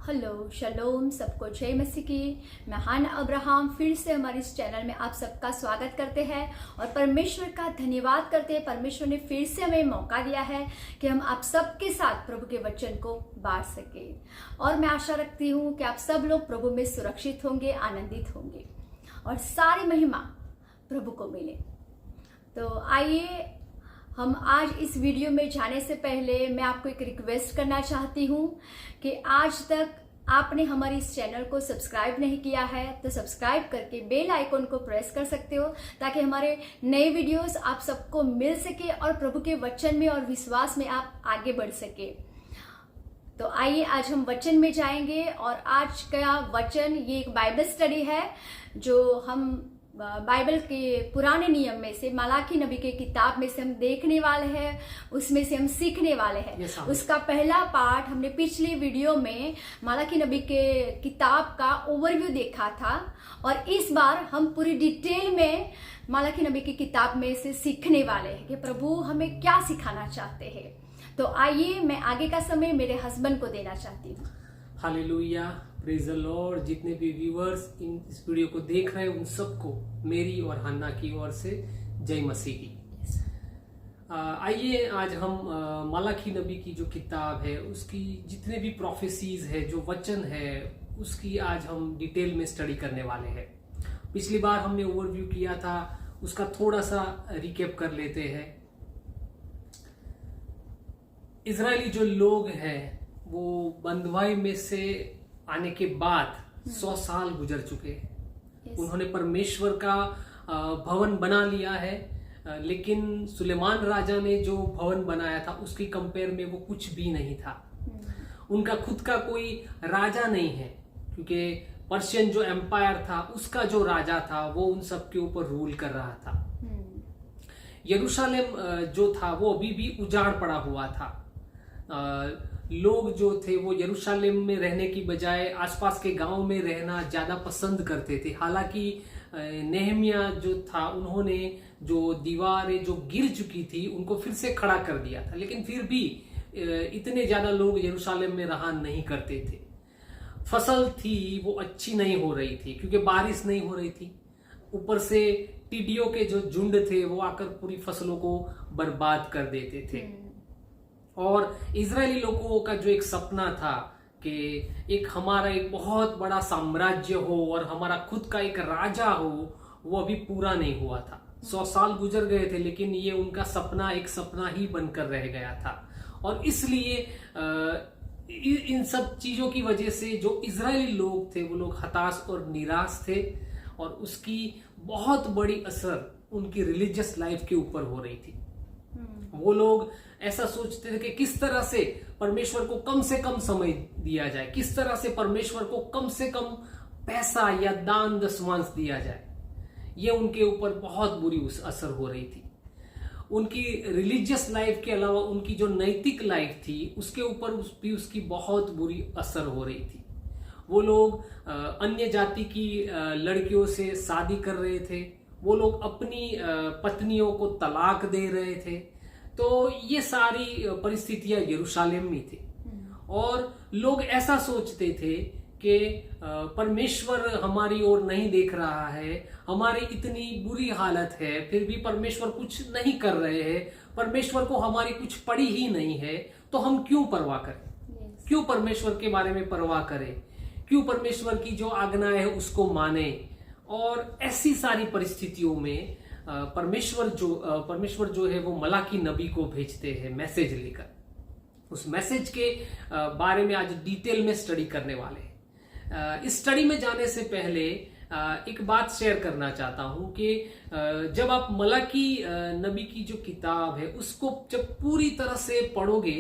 Hello शलोम, सबको जय मसीह की। मैं हाना अब्राहम फिर से हमारे इस चैनल में आप सबका स्वागत करते हैं और परमेश्वर का धन्यवाद करते हैं। परमेश्वर ने फिर से हमें मौका दिया है कि हम आप सबके साथ प्रभु के वचन को बांट सके। और मैं आशा रखती हूँ कि आप सब लोग प्रभु में सुरक्षित होंगे, आनंदित होंगे और सारी महिमा प्रभु को मिले। तो आइए हम आज इस वीडियो में जाने से पहले मैं आपको एक रिक्वेस्ट करना चाहती हूँ कि आज तक आपने हमारे इस चैनल को सब्सक्राइब नहीं किया है तो सब्सक्राइब करके बेल आइकन को प्रेस कर सकते हो, ताकि हमारे नए वीडियोस आप सबको मिल सके और प्रभु के वचन में और विश्वास में आप आगे बढ़ सके। तो आइए आज हम वचन में जाएंगे और आज का वचन ये एक बाइबल स्टडी है जो हम बाइबल के पुराने नियम में से मलाकी नबी के किताब में से हम देखने वाले हैं, उसमें से हम सीखने वाले हैं। उसका पहला पार्ट हमने पिछली वीडियो में मलाकी नबी के किताब का ओवरव्यू देखा था और इस बार हम पूरी डिटेल में मलाकी नबी की किताब में से सीखने वाले हैं कि प्रभु हमें क्या सिखाना चाहते हैं। तो आइए मैं आगे का समय मेरे हस्बैंड को देना चाहती हूँ। Hallelujah, praise the Lord. जितने भी व्यूअर्स इस वीडियो को देख रहे हैं उन सबको मेरी और हन्ना की ओर से जय मसीह की। आइए आज हम मलाकी नबी की जो किताब है उसकी जितने भी प्रोफेसीज है, जो वचन है, उसकी आज हम डिटेल में स्टडी करने वाले हैं। पिछली बार हमने ओवरव्यू किया था, उसका थोड़ा सा रिकैप कर लेते हैं। इजरायली जो लोग हैं वो बंधुआई में से आने के बाद 100 साल गुजर चुके हैं। उन्होंने परमेश्वर का भवन बना लिया है, लेकिन सुलेमान राजा ने जो भवन बनाया था उसकी कंपेयर में वो कुछ भी नहीं था। उनका खुद का कोई राजा नहीं है, क्योंकि पर्शियन जो एम्पायर था उसका जो राजा था वो उन सब के ऊपर रूल कर रहा था। यरूशलेम जो था वो अभी भी उजाड़ पड़ा हुआ था। लोग जो थे वो यरूशलेम में रहने की बजाय आसपास के गांव में रहना ज्यादा पसंद करते थे। हालांकि नेहमिया जो था उन्होंने जो दीवारें जो गिर चुकी थी उनको फिर से खड़ा कर दिया था, लेकिन फिर भी इतने ज्यादा लोग यरूशलेम में रहा नहीं करते थे। फसल थी वो अच्छी नहीं हो रही थी क्योंकि बारिश नहीं हो रही थी। ऊपर से टिड्डियों के जो झुंड थे वो आकर पूरी फसलों को बर्बाद कर देते थे। और इजरायली लोगों का जो एक सपना था कि एक हमारा एक बहुत बड़ा साम्राज्य हो और हमारा खुद का एक राजा हो, वो अभी पूरा नहीं हुआ था। 100 साल गुजर गए थे, लेकिन ये उनका सपना एक सपना ही बनकर रह गया था। और इसलिए इन सब चीजों की वजह से जो इजरायली लोग थे वो लोग हताश और निराश थे और उसकी बहुत बड़ी असर उनकी रिलीजियस लाइफ के ऊपर हो रही थी। वो लोग ऐसा सोचते थे कि किस तरह से परमेश्वर को कम से कम समय दिया जाए, किस तरह से परमेश्वर को कम से कम पैसा या दान दशमांश दिया जाए। ये उनके ऊपर बहुत बुरी असर हो रही थी। उनकी रिलीजियस लाइफ के अलावा उनकी जो नैतिक लाइफ थी उसके ऊपर भी उसकी बहुत बुरी असर हो रही थी। वो लोग अन्य जाति की लड़कियों से शादी कर रहे थे, वो लोग अपनी पत्नियों को तलाक दे रहे थे। तो ये सारी परिस्थितियां यरूशलेम में थी और लोग ऐसा सोचते थे कि परमेश्वर हमारी ओर नहीं देख रहा है, हमारी इतनी बुरी हालत है फिर भी परमेश्वर कुछ नहीं कर रहे हैं, परमेश्वर को हमारी कुछ पड़ी ही नहीं है, तो हम क्यों परवाह करें, क्यों परमेश्वर के बारे में परवाह करें, क्यों परमेश्वर की जो आज्ञाएं है उसको माने। और ऐसी सारी परिस्थितियों में परमेश्वर जो है वो मलाकी नबी को भेजते हैं मैसेज लेकर। उस मैसेज के बारे में आज डिटेल में स्टडी करने वाले हैं। इस स्टडी में जाने से पहले एक बात शेयर करना चाहता हूं कि जब आप मलाकी नबी की जो किताब है उसको जब पूरी तरह से पढ़ोगे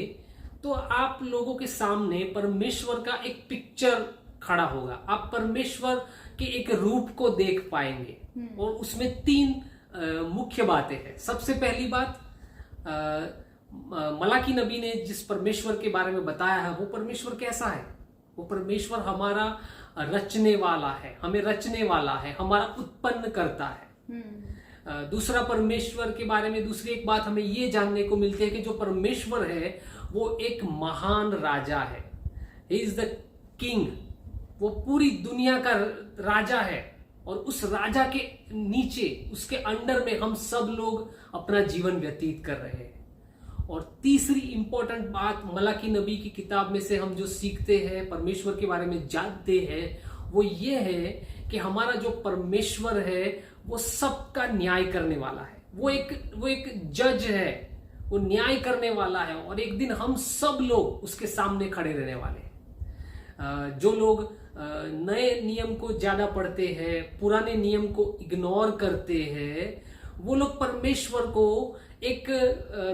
तो आप लोगों के सामने परमेश्वर का एक पिक्चर खड़ा होगा। आप परमेश्वर के एक रूप को देख पाएंगे और उसमें 3 मुख्य बातें हैं। सबसे पहली बात, मलाकी नबी ने जिस परमेश्वर के बारे में बताया है वो परमेश्वर कैसा है। वो परमेश्वर हमारा रचने वाला है, हमें रचने वाला है, हमारा उत्पन्न करता है। दूसरा, परमेश्वर के बारे में दूसरी एक बात हमें ये जानने को मिलती है कि जो परमेश्वर है वो एक महान राजा है। ही इज द किंग, वो पूरी दुनिया का राजा है और उस राजा के नीचे, उसके अंडर में हम सब लोग अपना जीवन व्यतीत कर रहे हैं। और तीसरी इंपॉर्टेंट बात मलाकी नबी की किताब में से हम जो सीखते हैं, परमेश्वर के बारे में जानते हैं, वो ये है कि हमारा जो परमेश्वर है वो सबका न्याय करने वाला है। वो एक जज है, वो न्याय करने वाला है और एक दिन हम सब लोग उसके सामने खड़े रहने वाले हैं। जो लोग नए नियम को ज्यादा पढ़ते हैं, पुराने नियम को इग्नोर करते हैं, वो लोग परमेश्वर को एक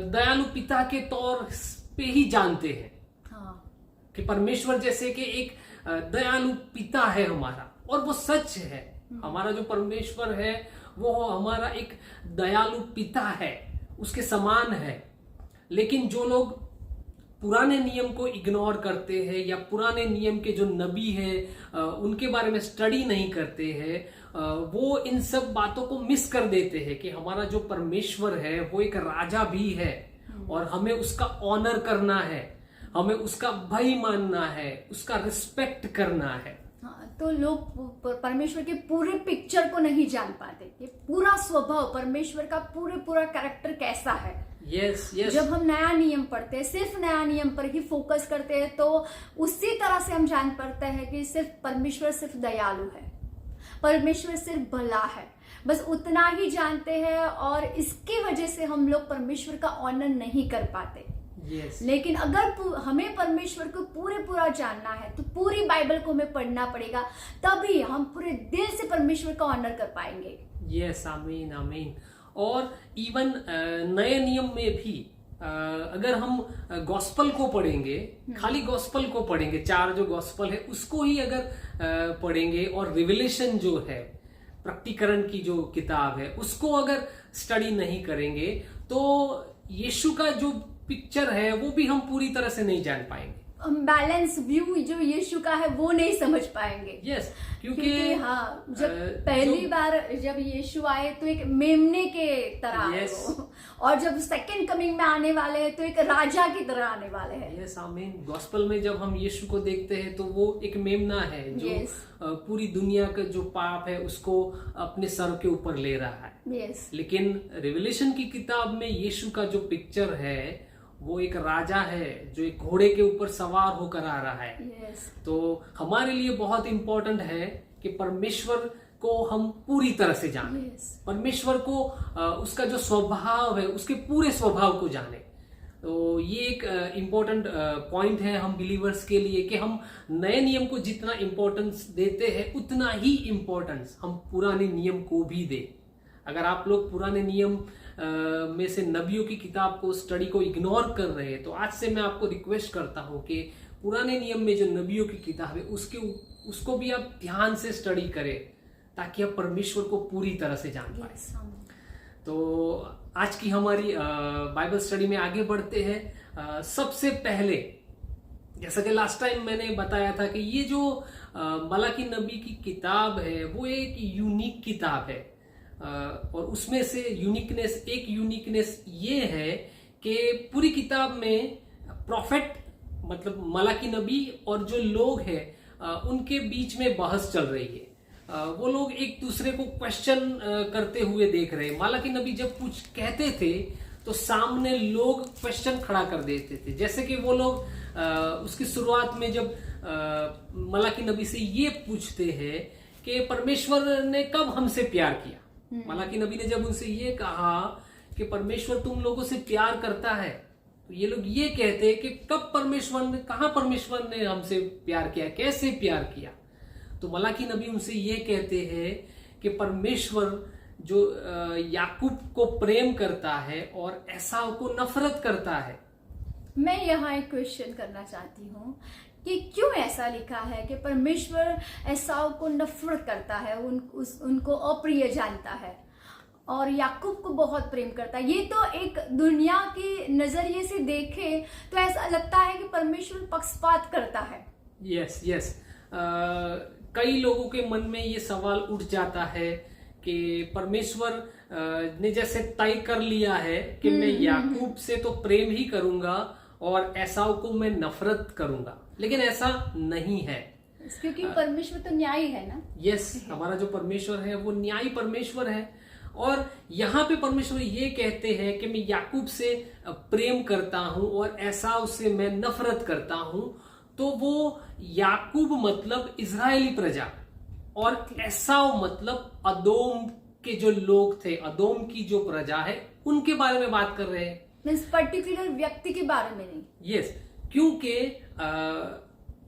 दयालु पिता के तौर पे ही जानते हैं। हाँ। कि परमेश्वर जैसे कि एक दयालु पिता है हमारा, और वो सच है। हमारा जो परमेश्वर है वो हमारा एक दयालु पिता है, उसके समान है। लेकिन जो लोग पुराने नियम को इग्नोर करते हैं या पुराने नियम के जो नबी हैं उनके बारे में स्टडी नहीं करते हैं, वो इन सब बातों को मिस कर देते हैं कि हमारा जो परमेश्वर है वो एक राजा भी है और हमें उसका ऑनर करना है, हमें उसका भय मानना है, उसका रिस्पेक्ट करना है। हाँ, तो लोग परमेश्वर के पूरे पिक्चर को नहीं जान पाते कि पूरा स्वभाव, परमेश्वर का पूरा कैरेक्टर कैसा है। Yes yes. जब हम नया नियम पढ़ते हैं, सिर्फ नया नियम पर ही फोकस करते हैं, तो उसी तरह से हम जान पाते हैं कि सिर्फ परमेश्वर सिर्फ दयालु है, परमेश्वर सिर्फ भला है, बस उतना ही जानते हैं। और इसकी वजह से हम लोग परमेश्वर का ऑनर नहीं कर पाते। yes. लेकिन अगर हमें परमेश्वर को पूरा जानना है तो पूरी बाइबल को हमें पढ़ना पड़ेगा, तभी हम पूरे दिल से परमेश्वर का ऑनर कर पाएंगे। यस, आमीन आमीन। और इवन नए नियम में भी अगर हम गॉस्पल को पढ़ेंगे, खाली गॉस्पल को पढ़ेंगे, 4 जो गॉस्पल है उसको ही अगर पढ़ेंगे और रिविलेशन जो है, प्रकटीकरण की जो किताब है, उसको अगर स्टडी नहीं करेंगे तो यीशु का जो पिक्चर है वो भी हम पूरी तरह से नहीं जान पाएंगे। हम बैलेंस व्यू जो यीशु का है वो नहीं समझ पाएंगे। यस, क्योंकि हाँ, जब पहली बार जब यीशु आए तो एक मेमने के तरह आए वो, और जब सेकंड कमिंग में आने वाले हैं तो एक राजा की तरह आने वाले हैं। यस, आमीन। गॉस्पल में जब हम यीशु को देखते हैं तो वो एक मेमना है जो पूरी दुनिया का जो पाप है उसको अपने सर के ऊपर ले रहा है। लेकिन रिविलेशन की किताब में यीशु का जो पिक्चर है वो एक राजा है जो एक घोड़े के ऊपर सवार होकर आ रहा है। तो हमारे लिए बहुत इंपॉर्टेंट है कि परमेश्वर को हम पूरी तरह से जाने, परमेश्वर को उसका जो स्वभाव है उसके पूरे स्वभाव को जाने। तो ये एक इम्पोर्टेंट पॉइंट है हम बिलीवर्स के लिए कि हम नए नियम को जितना इम्पोर्टेंस देते हैं उतना ही इम्पोर्टेंस हम पुराने नियम को भी दें। अगर आप लोग पुराने नियम में से नबियों की किताब को, स्टडी को इग्नोर कर रहे हैं, तो आज से मैं आपको रिक्वेस्ट करता हूं कि पुराने नियम में जो नबियों की किताब है उसको भी आप ध्यान से स्टडी करें ताकि आप परमेश्वर को पूरी तरह से जान पाए। तो आज की हमारी बाइबल स्टडी में आगे बढ़ते हैं। सबसे पहले, जैसा कि लास्ट टाइम मैंने बताया था कि ये जो मलाकी नबी की किताब है वो एक यूनिक किताब है और उसमें से एक यूनिकनेस ये है कि पूरी किताब में प्रॉफेट मतलब मलाकी नबी और जो लोग हैं उनके बीच में बहस चल रही है। वो लोग एक दूसरे को क्वेश्चन करते हुए देख रहे हैं। मलाकी नबी जब कुछ कहते थे तो सामने लोग क्वेश्चन खड़ा कर देते थे। जैसे कि वो लोग उसकी शुरुआत में जब मलाकी नबी से ये पूछते हैं कि परमेश्वर ने कब हमसे प्यार किया। मलाकी नबी ने जब उनसे ये कहा कि परमेश्वर तुम लोगों से प्यार करता है, तो ये लोग ये कहते हैं कि कहाँ परमेश्वर ने हमसे प्यार किया, कैसे प्यार किया। तो मलाकी नबी उनसे ये कहते हैं कि परमेश्वर जो याकूब को प्रेम करता है और एसाव को नफरत करता है। मैं यहाँ एक क्वेश्चन करना चाहती हूँ कि क्यों ऐसा लिखा है कि परमेश्वर एसाव को नफरत करता है, उनको अप्रिय जानता है और याकूब को बहुत प्रेम करता है। ये तो एक दुनिया के नजरिए से देखे तो ऐसा लगता है कि परमेश्वर पक्षपात करता है। Yes yes. कई लोगों के मन में ये सवाल उठ जाता है कि परमेश्वर ने जैसे तय कर लिया है कि मैं याकूब से तो प्रेम ही करूंगा और एसाव को मैं नफरत करूंगा, लेकिन ऐसा नहीं है। क्योंकि परमेश्वर तो न्यायी है ना। यस, हमारा जो परमेश्वर है वो न्यायी परमेश्वर है। और यहाँ पे परमेश्वर ये कहते हैं कि मैं याकूब से प्रेम करता हूं और एसाव से मैं नफरत करता हूं। तो वो याकूब मतलब इजरायली प्रजा और एसाव मतलब अदोम के जो लोग थे, अदोम की जो प्रजा है, उनके बारे में बात कर रहे हैं। मीन्स पर्टिकुलर व्यक्ति के बारे में नहीं। यस, क्योंकि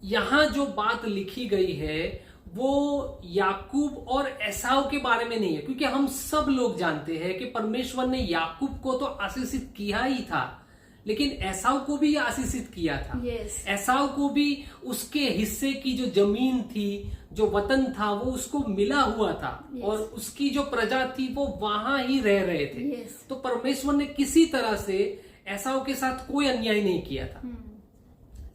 यहाँ जो बात लिखी गई है वो याकूब और एसाव के बारे में नहीं है, क्योंकि हम सब लोग जानते हैं कि परमेश्वर ने याकूब को तो आशीषित किया ही था, लेकिन एसाव को भी आशीषित किया था। एसाव को भी उसके हिस्से की जो जमीन थी, जो वतन था, वो उसको मिला हुआ था और उसकी जो प्रजा थी वो वहां ही रह रहे थे। तो परमेश्वर ने किसी तरह से एसाव के साथ कोई अन्याय नहीं किया था।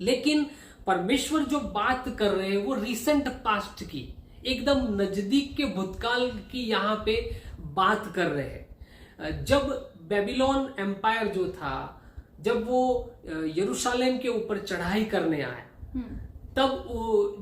लेकिन परमेश्वर जो बात कर रहे हैं वो रिसेंट पास्ट की, एकदम नजदीक के भूतकाल की यहाँ पे बात कर रहे हैं। जब बेबीलोन एम्पायर जो था, जब वो यरूशलेम के ऊपर चढ़ाई करने आया, तब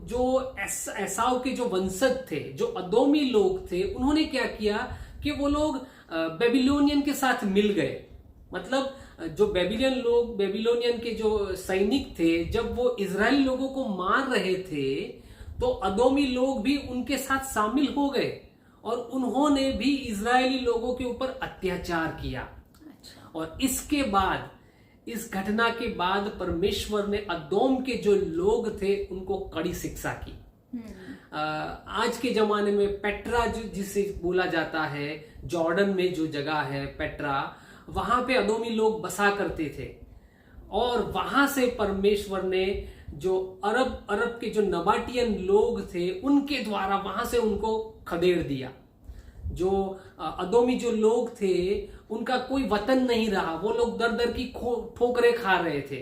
जो एसाव के जो वंशज थे, जो अदोमी लोग थे, उन्होंने क्या किया कि वो लोग बेबीलोनियन के साथ मिल गए। मतलब जो बेबीलोनियन के जो सैनिक थे, जब वो इजरायली लोगों को मार रहे थे, तो अदोमी लोग भी उनके साथ शामिल हो गए और उन्होंने भी इजरायली लोगों के ऊपर अत्याचार किया। और इसके बाद, इस घटना के बाद परमेश्वर ने अदोम के जो लोग थे उनको कड़ी शिक्षा की। आज के जमाने में पेट्रा जिसे बोला जाता है, जॉर्डन में जो जगह है पेट्रा, वहां पे अदोमी लोग बसा करते थे और वहां से परमेश्वर ने जो अरब के जो नबाटियन लोग थे उनके द्वारा वहां से उनको खदेड़ दिया। जो अदोमी जो लोग थे उनका कोई वतन नहीं रहा, वो लोग दर दर की ठोकरें खा रहे थे।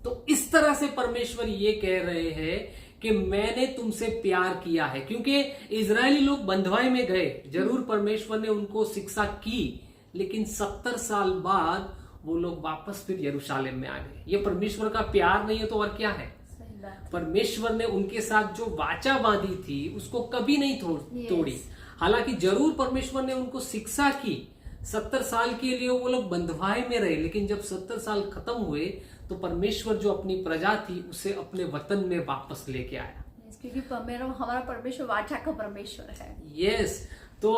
तो इस तरह से परमेश्वर ये कह रहे हैं कि मैंने तुमसे प्यार किया है, क्योंकि इजरायली लोग बंधुआई में गए, जरूर परमेश्वर ने उनको शिक्षा की, लेकिन 70 साल बाद वो लोग वापस फिर यरूशलेम में आ गए। ये परमेश्वर का प्यार नहीं है तो और क्या है? परमेश्वर ने उनके साथ जो वाचा बांधी थी उसको कभी नहीं तोड़ी। हालांकि जरूर परमेश्वर ने उनको शिक्षा की, 70 साल के लिए वो लोग बंधुआई में रहे, लेकिन जब 70 साल खत्म हुए तो परमेश्वर जो अपनी प्रजा थी उसे अपने वतन में वापस लेके आया। क्योंकि हमारा परमेश्वर वाचा का परमेश्वर है। यस, तो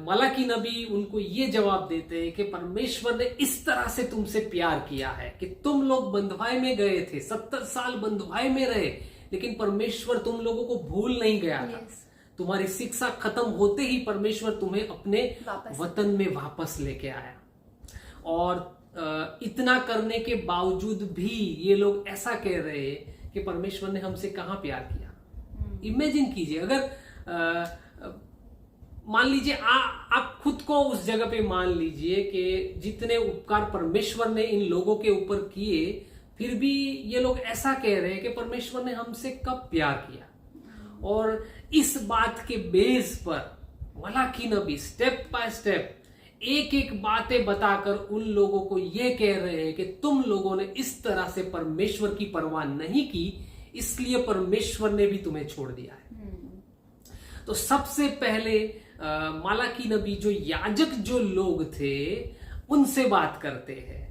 मलाकी नबी उनको ये जवाब देते हैं कि परमेश्वर ने इस तरह से तुमसे प्यार किया है कि तुम लोग बंधुआई में गए थे, 70 साल बंधुआई में रहे, लेकिन परमेश्वर तुम लोगों को भूल नहीं गया था। तुम्हारी शिक्षा खत्म होते ही परमेश्वर तुम्हें अपने वतन में वापस लेके आया। और इतना करने के बावजूद भी ये लोग ऐसा कह रहे हैं कि परमेश्वर ने हमसे कहां प्यार किया। इमेजिन कीजिए, अगर मान लीजिए आप खुद को उस जगह पे मान लीजिए कि जितने उपकार परमेश्वर ने इन लोगों के ऊपर किए, फिर भी ये लोग ऐसा कह रहे हैं कि परमेश्वर ने हमसे कब प्यार किया। और इस बात के बेस पर मलाकी नबी स्टेप बाय स्टेप एक एक बातें बताकर उन लोगों को यह कह रहे हैं कि तुम लोगों ने इस तरह से परमेश्वर की परवाह नहीं की, इसलिए परमेश्वर ने भी तुम्हें छोड़ दिया है। तो सबसे पहले मलाकी नबी जो याजक जो लोग थे उनसे बात करते हैं,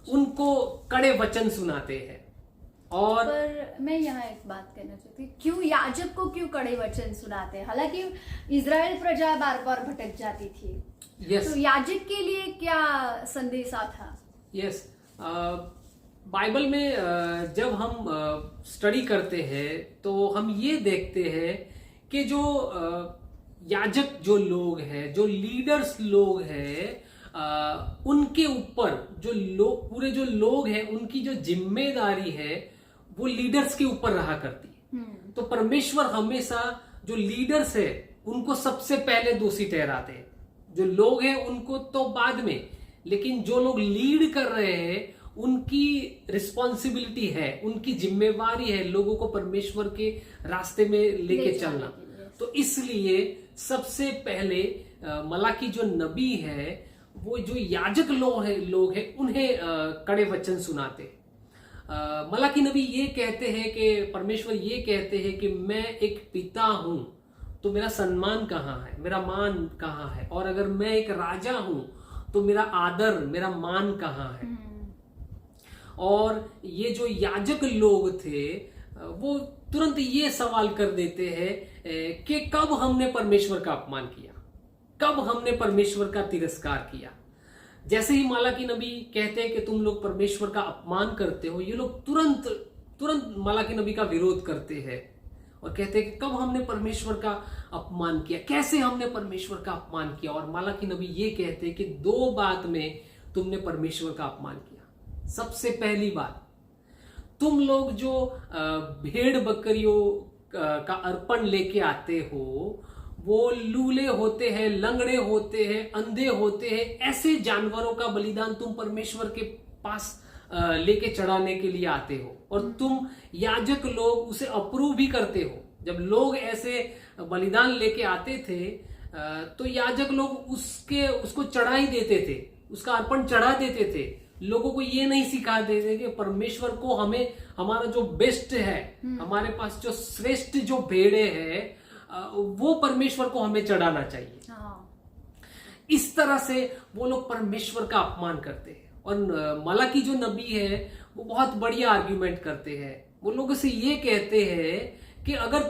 उनको कड़े वचन सुनाते हैं। और पर मैं यहाँ एक बात कहना चाहती हूँ, क्यों याजक को क्यों कड़े वचन सुनाते हैं? हालांकि इजराइल प्रजा बार बार भटक जाती थी। तो याजक के लिए क्या संदेशा था? बाइबल में जब हम स्टडी करते हैं तो हम ये देखते हैं कि जो याजक जो लोग हैं, जो लीडर्स लोग हैं, उनके ऊपर पूरे जो लोग हैं उनकी जो जिम्मेदारी है वो लीडर्स के ऊपर रहा करती है। तो परमेश्वर हमेशा जो लीडर्स है उनको सबसे पहले दोषी ठहराते हैं, जो लोग हैं उनको तो बाद में, लेकिन जो लोग लीड कर रहे हैं उनकी रिस्पॉन्सिबिलिटी है, उनकी जिम्मेवारी है लोगों को परमेश्वर के रास्ते में लेके चलना। तो इसलिए सबसे पहले मलाकी जो नबी है वो जो याजक लोग हैं उन्हें कड़े वचन सुनाते। मलाकी नबी ये कहते हैं कि परमेश्वर ये कहते हैं कि मैं एक पिता हूं, तो मेरा सम्मान कहाँ है, मेरा मान कहाँ है, और अगर मैं एक राजा हूं तो मेरा आदर, मेरा मान कहाँ है। और ये जो याजक लोग थे वो तुरंत ये सवाल कर देते हैं कि कब हमने परमेश्वर का अपमान किया, कब हमने परमेश्वर का तिरस्कार किया। जैसे ही मलाकी नबी कहते हैं कि तुम लोग परमेश्वर का अपमान करते हो, ये लोग तुरंत तुरंत मलाकी नबी का विरोध करते हैं और कहते हैं कि कब हमने परमेश्वर का अपमान किया, कैसे हमने परमेश्वर का अपमान किया। और मलाकी नबी ये कहते हैं कि दो बात में तुमने परमेश्वर का अपमान किया। सबसे पहली बात, तुम लोग जो भेड़ बकरियों का अर्पण लेके आते हो वो लूले होते हैं, लंगड़े होते हैं, अंधे होते हैं, ऐसे जानवरों का बलिदान तुम परमेश्वर के पास लेके चढ़ाने के लिए आते हो, और तुम याजक लोग उसे अप्रूव भी करते हो। जब लोग ऐसे बलिदान लेके आते थे तो याजक लोग उसको चढ़ा ही देते थे, उसका अर्पण चढ़ा देते थे। लोगों को ये नहीं सिखा देते कि परमेश्वर को हमें हमारा जो बेस्ट है, हमारे पास जो श्रेष्ठ जो भेड़े है वो परमेश्वर को हमें चढ़ाना चाहिए। इस तरह से वो लोग परमेश्वर का अपमान करते हैं। और मलाकी जो नबी है वो बहुत बढ़िया आर्ग्यूमेंट करते हैं। वो लोगों से ये कहते हैं कि अगर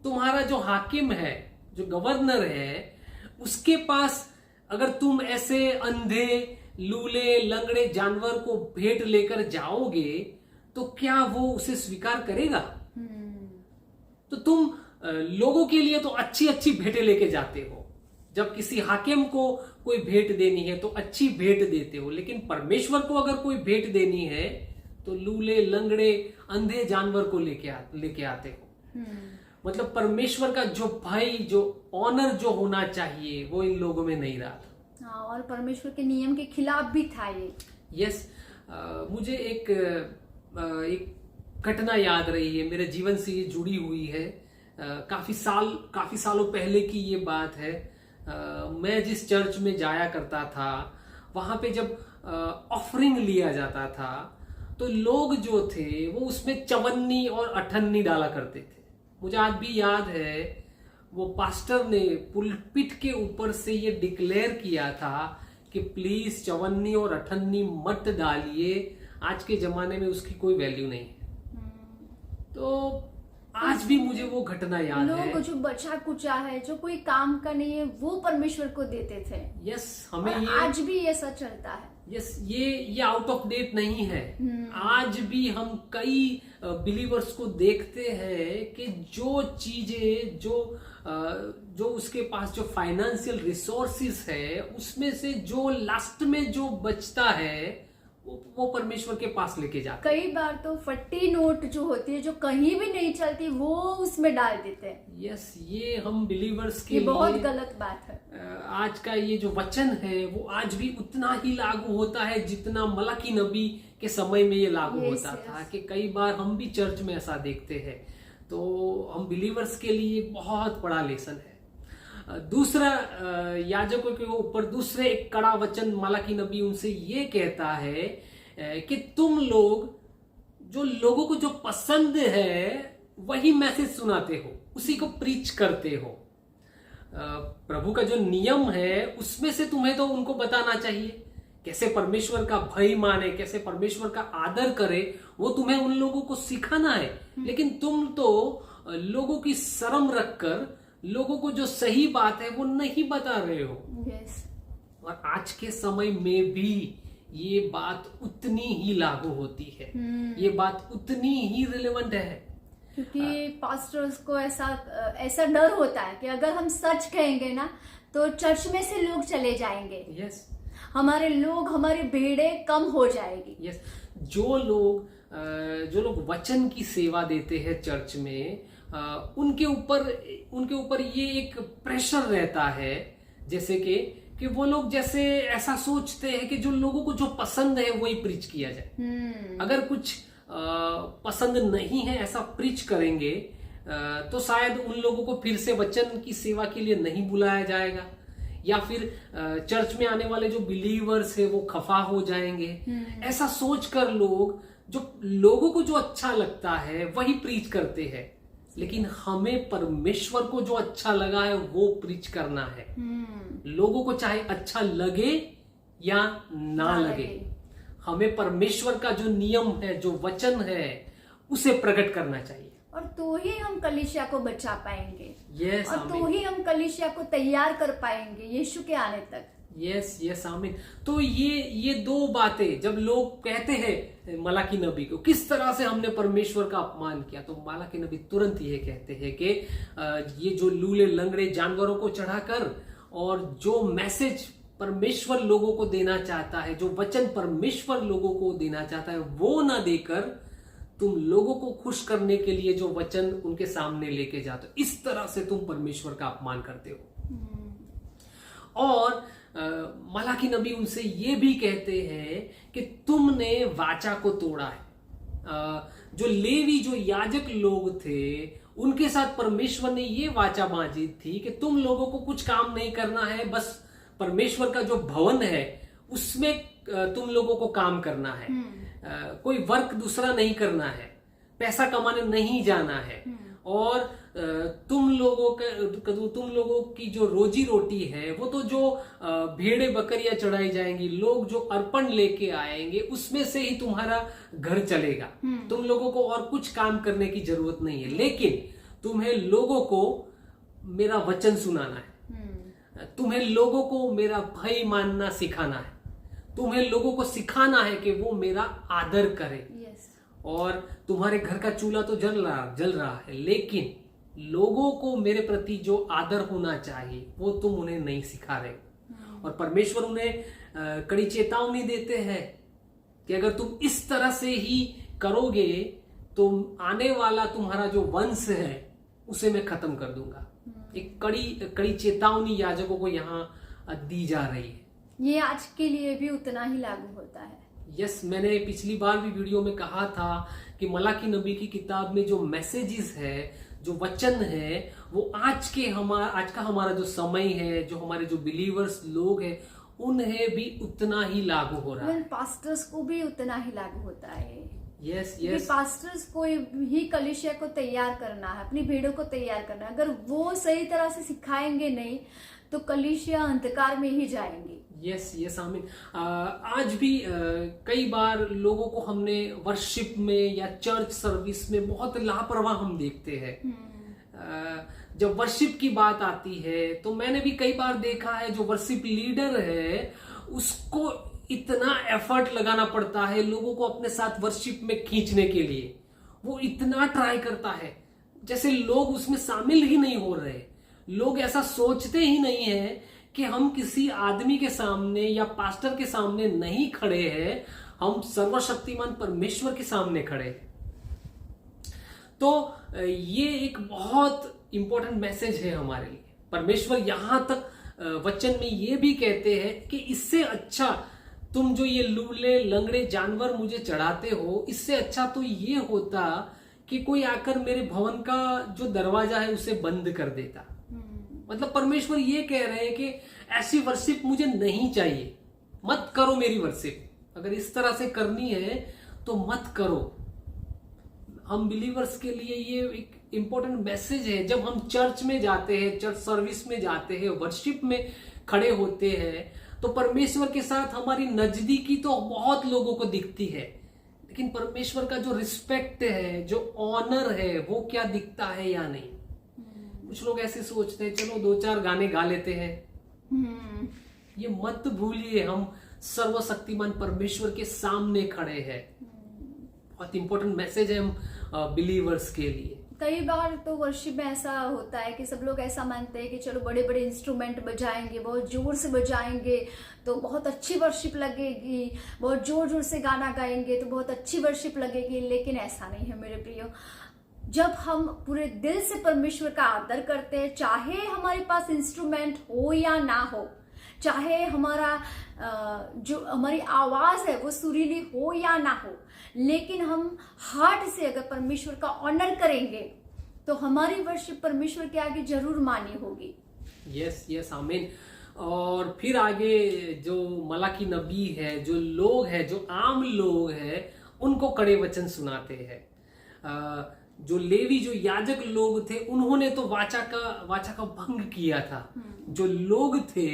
तुम्हारा जो हाकिम है, जो गवर्नर है, उसके पास अगर तुम ऐसे अंधे, लूले, लंगड़े जानवर को भेंट लेकर जाओगे तो क्या वो उसे स्वीकार करेगा? तो तुम लोगों के लिए तो अच्छी अच्छी भेंटें लेके जाते हो। जब किसी हाकिम को कोई भेंट देनी है तो अच्छी भेंट देते हो, लेकिन परमेश्वर को अगर कोई भेंट देनी है तो लूले, लंगड़े, अंधे जानवर को लेके आते हो। मतलब परमेश्वर का जो भाई, जो ऑनर जो होना चाहिए वो इन लोगों में नहीं रहा था। और परमेश्वर के नियम के खिलाफ भी था ये। यस, मुझे एक घटना याद रही है, मेरे जीवन से ये जुड़ी हुई है। काफी सालों पहले की ये बात है। मैं जिस चर्च में जाया करता था वहां पे जब ऑफरिंग लिया जाता था तो लोग जो थे वो उसमें चवन्नी और अठन्नी डाला करते थे। मुझे आज भी याद है वो पास्टर ने पुलपिट के ऊपर से ये डिक्लेयर किया था कि प्लीज चवन्नी और अठन्नी मत डालिए, आज के जमाने में उसकी कोई वैल्यू नहीं है। तो आज भी मुझे वो घटना याद है। लोगों को जो बचा कुचा है, जो कोई काम का नहीं है, वो परमेश्वर को देते थे। यस, हमें ये आज भी ये सच चलता है। यस, ये आउट ऑफ डेट नहीं है। आज भी हम कई बिलीवर्स को देखते हैं कि जो चीजें जो उसके पास जो फाइनेंशियल रिसोर्सेस है उसमें से जो लास्ट में जो बचता है वो परमेश्वर के पास लेके जाते। कई बार तो फट्टी नोट जो होती है, जो कहीं भी नहीं चलती, वो उसमें डाल देते हैं। यस, ये हम बिलीवर्स के ये लिए बहुत गलत बात है। आज का ये जो वचन है वो आज भी उतना ही लागू होता है जितना मलाकी नबी के समय में ये लागू होता था। कि कई बार हम भी चर्च में ऐसा देखते हैं, तो हम बिलीवर्स के लिए बहुत बड़ा लेसन है। दूसरा, याजकों के ऊपर दूसरे एक कड़ा वचन मलाकी नबी उनसे ये कहता है कि तुम लोग जो लोगों को जो पसंद है वही मैसेज सुनाते हो, उसी को प्रीच करते हो। प्रभु का जो नियम है उसमें से तुम्हें तो उनको बताना चाहिए, कैसे परमेश्वर का भय माने, कैसे परमेश्वर का आदर करे, वो तुम्हें उन लोगों को सिखाना है। लेकिन तुम तो लोगों की शर्म रखकर लोगों को जो सही बात है वो नहीं बता रहे हो। yes. और आज के समय में भी ये बात उतनी ही लागू होती है। ये बात उतनी ही रिलेवेंट है, क्योंकि पास्टर्स को ऐसा डर होता है कि अगर हम सच कहेंगे ना तो चर्च में से लोग चले जाएंगे। यस, हमारे भेड़े कम हो जाएगी। यस, जो लोग वचन की सेवा देते हैं चर्च में, उनके ऊपर ये एक प्रेशर रहता है, जैसे कि वो लोग जैसे ऐसा सोचते हैं कि जो लोगों को जो पसंद है वही प्रीच किया जाए। अगर कुछ पसंद नहीं है ऐसा प्रीच करेंगे तो शायद उन लोगों को फिर से वचन की सेवा के लिए नहीं बुलाया जाएगा, या फिर चर्च में आने वाले जो बिलीवर्स है वो खफा हो जाएंगे। ऐसा सोचकर लोग जो लोगों को जो अच्छा लगता है वही प्रीच करते हैं, लेकिन हमें परमेश्वर को जो अच्छा लगा है वो प्रीच करना है। लोगों को चाहे अच्छा लगे या ना लगे, हमें परमेश्वर का जो नियम है, जो वचन है, उसे प्रकट करना चाहिए। और तो ही हम कलीसिया को बचा पाएंगे। यस, और तो ही हम कलीसिया को तैयार कर पाएंगे यीशु के आने तक। यस यस, आमीन। तो ये दो बातें जब लोग कहते हैं मलाकी नबी को किस तरह से हमने परमेश्वर का अपमान किया, तो मलाकी नबी तुरंत ये कहते हैं कि ये जो लूले लंगड़े जानवरों को चढ़ाकर और जो मैसेज परमेश्वर लोगों को देना चाहता है, जो वचन परमेश्वर लोगों को देना चाहता है, वो ना देकर तुम लोगों को खुश करने के लिए जो वचन उनके सामने लेके जाते हो, इस तरह से तुम परमेश्वर का अपमान करते हो। और मलाकी नबी उनसे ये भी कहते हैं कि तुमने वाचा को तोड़ा है। जो लेवी, जो याजक लोग थे, उनके साथ परमेश्वर ने ये वाचा बांधी थी कि तुम लोगों को कुछ काम नहीं करना है, बस परमेश्वर का जो भवन है उसमें तुम लोगों को काम करना है। कोई वर्क दूसरा नहीं करना है, पैसा कमाने नहीं जाना है। और तुम लोगों की जो रोजी रोटी है वो तो जो भेड़े बकरियां चढ़ाई जाएंगी, लोग जो अर्पण लेके आएंगे, उसमें से ही तुम्हारा घर चलेगा। तुम लोगों को और कुछ काम करने की जरूरत नहीं है, लेकिन तुम्हें लोगों को मेरा वचन सुनाना है, तुम्हें लोगों को मेरा भय मानना सिखाना है, तुम्हें लोगों को सिखाना है कि वो मेरा आदर करे। और तुम्हारे घर का चूल्हा तो जल रहा है, लेकिन लोगों को मेरे प्रति जो आदर होना चाहिए वो तुम उन्हें नहीं सिखा रहे। और परमेश्वर उन्हें कड़ी चेतावनी देते हैं कि अगर तुम इस तरह से ही करोगे तो आने वाला तुम्हारा जो वंश है उसे मैं खत्म कर दूंगा। एक कड़ी चेतावनी याजकों को यहाँ दी जा रही है। ये आज के लिए भी उतना ही लागू होता है। यस, मैंने पिछली बार भी वीडियो में कहा था कि मलाकी नबी की किताब में जो मैसेजेस है, जो वचन है, वो आज का हमारा जो समय है, जो हमारे जो बिलीवर्स लोग हैं, उन्हें भी उतना ही लागू हो रहा है। पास्टर्स को भी उतना ही लागू होता है। यस यस, पास्टर्स को ही कलीसिया को तैयार करना है, अपनी भीड़ों को तैयार करना है। अगर वो सही तरह से सिखाएंगे नहीं तो कलीसिया अंधकार में ही जाएंगे। यस यस, आमीन। आज भी कई बार लोगों को हमने वर्शिप में या चर्च सर्विस में बहुत लापरवाह हम देखते हैं। जब वर्शिप की बात आती है तो मैंने भी कई बार देखा है जो वर्शिप लीडर है उसको इतना एफर्ट लगाना पड़ता है लोगों को अपने साथ वर्शिप में खींचने के लिए। वो इतना ट्राई करता है जैसे लोग उसमें शामिल ही नहीं हो रहे। लोग ऐसा सोचते ही नहीं है कि हम किसी आदमी के सामने या पास्टर के सामने नहीं खड़े हैं, हम सर्वशक्तिमान परमेश्वर के सामने खड़े हैं। तो ये एक बहुत इंपॉर्टेंट मैसेज है हमारे लिए। परमेश्वर यहां तक वचन में ये भी कहते हैं कि इससे अच्छा तुम जो ये लूले लंगड़े जानवर मुझे चढ़ाते हो, इससे अच्छा तो ये होता कि कोई आकर मेरे भवन का जो दरवाजा है उसे बंद कर देता। मतलब परमेश्वर ये कह रहे हैं कि ऐसी वर्शिप मुझे नहीं चाहिए, मत करो मेरी वर्शिप। अगर इस तरह से करनी है तो मत करो। हम बिलीवर्स के लिए ये एक इंपॉर्टेंट मैसेज है। जब हम चर्च में जाते हैं, चर्च सर्विस में जाते हैं, वर्शिप में खड़े होते हैं, तो परमेश्वर के साथ हमारी नजदीकी तो बहुत लोगों को दिखती है, लेकिन परमेश्वर का जो रिस्पेक्ट है, जो ऑनर है, वो क्या दिखता है या नहीं। कुछ लोग ऐसे सोचते हैं चलो 2-4 गाने गा लेते हैं। ये मत भूलिए, हम सर्वशक्तिमान परमेश्वर के सामने खड़े हैं। बहुत इंपॉर्टेंट मैसेज है हम बिलीवर्स के लिए। कई बार तो वर्शिप में ऐसा होता है कि सब लोग ऐसा मानते हैं कि चलो बड़े बड़े इंस्ट्रूमेंट बजाएंगे, बहुत जोर से बजाएंगे तो बहुत अच्छी वर्शिप लगेगी, बहुत जोर जोर से गाना गाएंगे तो बहुत अच्छी वर्शिप लगेगी। लेकिन ऐसा नहीं है मेरे प्रियो। जब हम पूरे दिल से परमेश्वर का आदर करते हैं, चाहे हमारे पास इंस्ट्रूमेंट हो या ना हो, चाहे जो हमारी आवाज है वो सुरीली हो या ना हो, लेकिन हम हार्ट से अगर परमेश्वर का ऑनर करेंगे तो हमारी वर्शिप परमेश्वर के आगे जरूर मानी होगी। यस यस, आमीन। और फिर आगे जो मलाकी नबी है, जो लोग है, जो आम लोग है, उनको कड़े वचन सुनाते हैं। जो लेवी जो याजक लोग थे उन्होंने तो वाचा का भंग किया था। जो लोग थे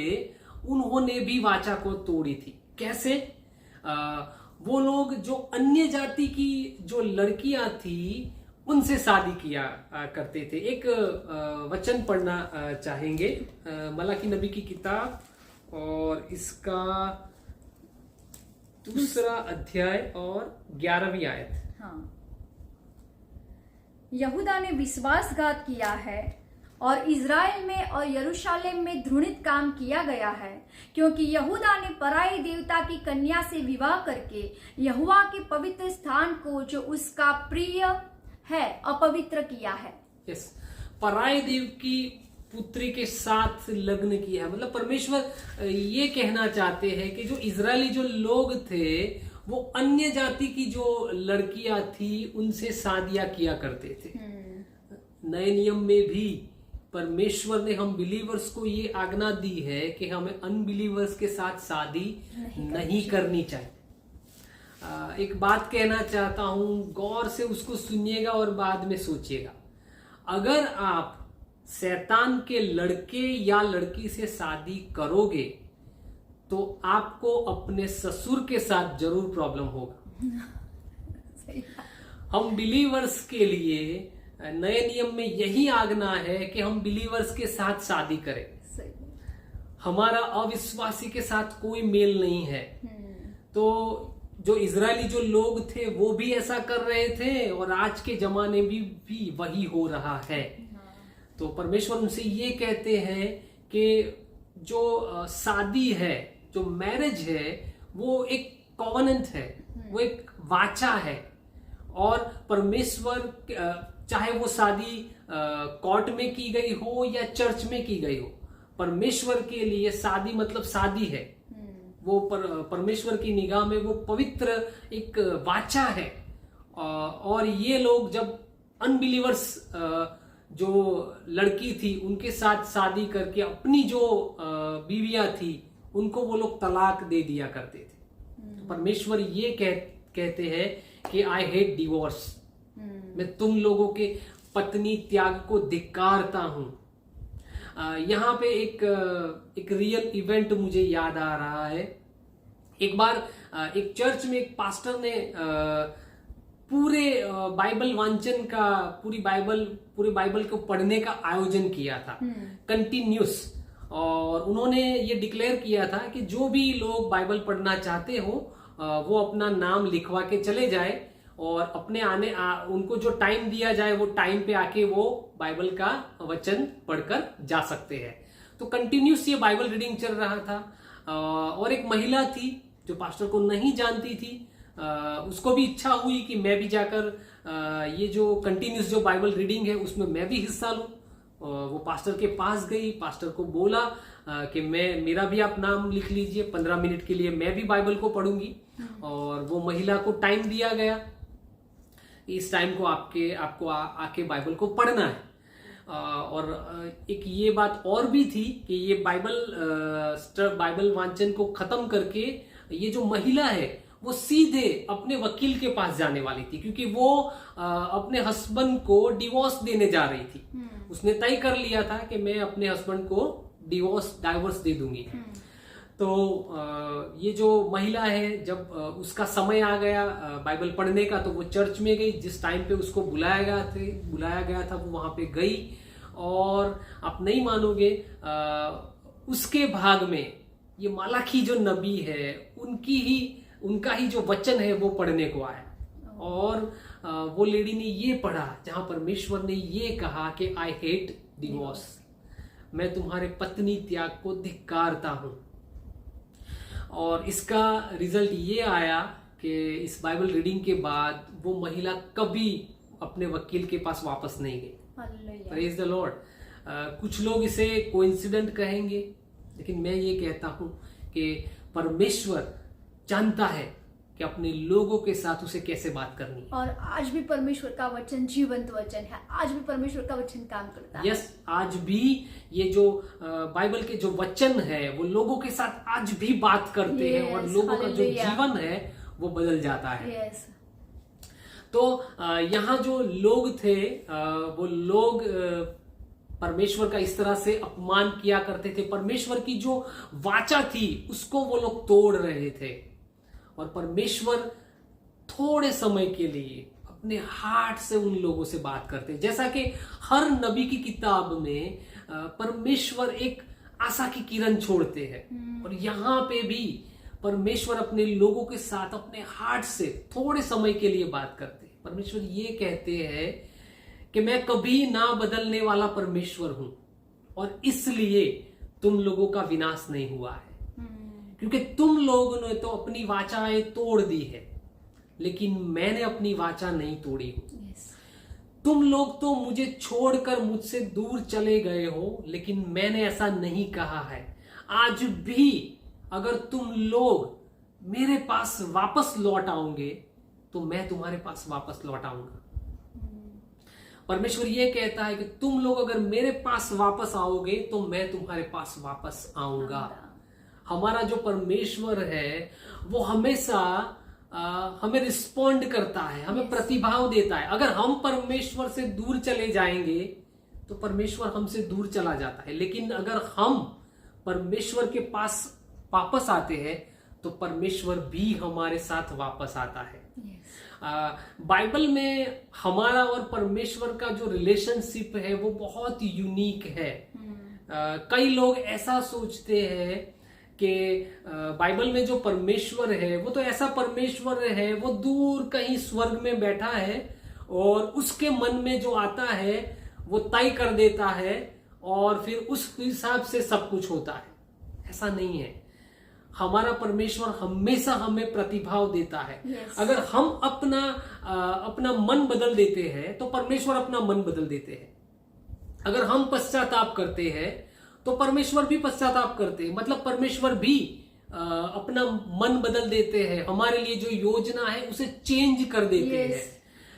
उन्होंने भी वाचा को तोड़ी थी। कैसे? वो लोग जो अन्य जाति की जो लड़कियां थी उनसे शादी किया करते थे। एक वचन पढ़ना चाहेंगे, मलाकी नबी की किताब और इसका 2 अध्याय और 11वीं आयत। हाँ। यहूदा ने विश्वासघात किया है और इज़राइल में और यरूशलेम में घृणित काम किया गया है, क्योंकि यहूदा ने पराई देवता की कन्या से विवाह करके यहोवा के पवित्र स्थान को जो उसका प्रिय है अपवित्र किया है। यस, पराई देव की पुत्री के साथ लग्न किया है। मतलब परमेश्वर ये कहना चाहते हैं कि जो इजरायली जो लोग थे वो अन्य जाति की जो लड़कियां थी उनसे शादियां किया करते थे। नए नियम में भी परमेश्वर ने हम बिलीवर्स को ये आज्ञा दी है कि हमें अनबिलीवर्स के साथ शादी नहीं करनी चाहिए। एक बात कहना चाहता हूं, गौर से उसको सुनिएगा और बाद में सोचिएगा। अगर आप शैतान के लड़के या लड़की से शादी करोगे तो आपको अपने ससुर के साथ जरूर प्रॉब्लम होगा। हम बिलीवर्स के लिए नए नियम में यही आज्ञा है कि हम बिलीवर्स के साथ शादी करें। हमारा अविश्वासी के साथ कोई मेल नहीं है। तो जो इजरायली जो लोग थे वो भी ऐसा कर रहे थे और आज के जमाने में भी वही हो रहा है। तो परमेश्वर उनसे ये कहते हैं कि जो शादी है, जो मैरिज है, वो एक कॉवेनेंट है, वो एक वाचा है। और परमेश्वर चाहे वो शादी कोर्ट में की गई हो या चर्च में की गई हो, परमेश्वर के लिए शादी मतलब शादी है। वो परमेश्वर की निगाह में वो पवित्र एक वाचा है। और ये लोग जब अनबिलीवर्स जो लड़की थी उनके साथ शादी करके अपनी जो बीवियां थी उनको वो लोग तलाक दे दिया करते थे। तो परमेश्वर ये कहते हैं कि आई हेट डिवोर्स। मैं तुम लोगों के पत्नी त्याग को धिक्कारता हूं। यहाँ पे एक रियल इवेंट मुझे याद आ रहा है। एक बार एक चर्च में एक पास्टर ने पूरे बाइबल वांचन का पूरे बाइबल को पढ़ने का आयोजन किया था, कंटिन्यूस। और उन्होंने ये डिक्लेयर किया था कि जो भी लोग बाइबल पढ़ना चाहते हो वो अपना नाम लिखवा के चले जाए और अपने उनको जो टाइम दिया जाए वो टाइम पे आके वो बाइबल का वचन पढ़कर जा सकते हैं। तो कंटिन्यूस ये बाइबल रीडिंग चल रहा था। और एक महिला थी जो पास्टर को नहीं जानती थी, उसको भी इच्छा हुई कि मैं भी जाकर ये जो कंटिन्यूस जो बाइबल रीडिंग है उसमें मैं भी हिस्सा लूं। वो पास्टर के पास गई, पास्टर को बोला कि मेरा भी आप नाम लिख लीजिए, 15 मिनट के लिए मैं भी बाइबल को पढ़ूंगी। और वो महिला को टाइम दिया गया, इस टाइम को आपको आके बाइबल को पढ़ना है। और एक ये बात और भी थी कि ये बाइबल वांचन को खत्म करके ये जो महिला है वो सीधे अपने वकील के पास जाने वाली थी, क्योंकि वो अपने हस्बैंड को डिवोर्स देने जा रही थी। उसने तय कर लिया था कि मैं अपने हस्बैंड को डाइवोर्स दे दूंगी। तो ये जो महिला है, जब उसका समय आ गया बाइबल पढ़ने का, तो वो चर्च में गई। जिस टाइम पे उसको बुलाया गया था वो वहां पे गई। और आप नहीं मानोगे, उसके भाग में ये मलाकी जो नबी है उनका ही जो वचन है वो पढ़ने को आया। और वो लेडी ने ये पढ़ा जहां परमेश्वर ने ये कहा कि आई हेट डिवोर्स, मैं तुम्हारे पत्नी त्याग को धिक्कारता हूं। और इसका रिजल्ट ये आया कि इस बाइबल रीडिंग के बाद वो महिला कभी अपने वकील के पास वापस नहीं गई। Praise the Lord. कुछ लोग इसे कोइंसिडेंट कहेंगे, लेकिन मैं ये कहता हूं कि परमेश्वर जानता है कि अपने लोगों के साथ उसे कैसे बात करनी है। और आज भी परमेश्वर का वचन जीवंत वचन है, आज भी परमेश्वर का वचन काम करता है। यस, आज भी ये जो बाइबल के जो वचन है वो लोगों के साथ आज भी बात करते हैं और लोगों का जो जीवन है वो बदल जाता है। यस। तो यहाँ जो लोग थे वो लोग परमेश्वर का इस तरह से अपमान किया करते थे। परमेश्वर की जो वाचा थी उसको वो लोग तोड़ रहे थे, और परमेश्वर थोड़े समय के लिए अपने हार्ट से उन लोगों से बात करते। जैसा कि हर नबी की किताब में परमेश्वर एक आशा की किरण छोड़ते हैं, और यहाँ पे भी परमेश्वर अपने लोगों के साथ अपने हार्ट से थोड़े समय के लिए बात करते हैं। परमेश्वर ये कहते हैं कि मैं कभी ना बदलने वाला परमेश्वर हूं, और इसलिए तुम लोगों का विनाश नहीं हुआ है, क्योंकि तुम लोगों ने तो अपनी वाचाएं तोड़ दी है, लेकिन मैंने अपनी वाचा नहीं तोड़ी हूं। तुम लोग तो मुझे छोड़कर मुझसे दूर चले गए हो, लेकिन मैंने ऐसा नहीं कहा है। आज भी अगर तुम लोग मेरे पास वापस लौट आओगे तो मैं तुम्हारे पास वापस लौट आऊंगा। परमेश्वर ये कहता है कि तुम लोग अगर मेरे पास वापस आओगे तो मैं तुम्हारे पास वापस आऊंगा। हमारा जो परमेश्वर है वो हमेशा हमें रिस्पॉन्ड करता है, हमें प्रतिभाव देता है। अगर हम परमेश्वर से दूर चले जाएंगे तो परमेश्वर हमसे दूर चला जाता है, लेकिन अगर हम परमेश्वर के पास वापस आते हैं तो परमेश्वर भी हमारे साथ वापस आता है। बाइबल में हमारा और परमेश्वर का जो रिलेशनशिप है वो बहुत यूनिक है। कई लोग ऐसा सोचते हैं कि बाइबल में जो परमेश्वर है वो तो ऐसा परमेश्वर है, वो दूर कहीं स्वर्ग में बैठा है और उसके मन में जो आता है वो तय कर देता है और फिर उस हिसाब से सब कुछ होता है। ऐसा नहीं है। हमारा परमेश्वर हमेशा हमें प्रतिभाव देता है। अगर हम अपना मन बदल देते हैं तो परमेश्वर अपना मन बदल देते हैं। अगर हम पश्चाताप करते हैं तो परमेश्वर भी पश्चाताप करते हैं। मतलब परमेश्वर भी अपना मन बदल देते हैं, हमारे लिए जो योजना है उसे चेंज कर देते हैं।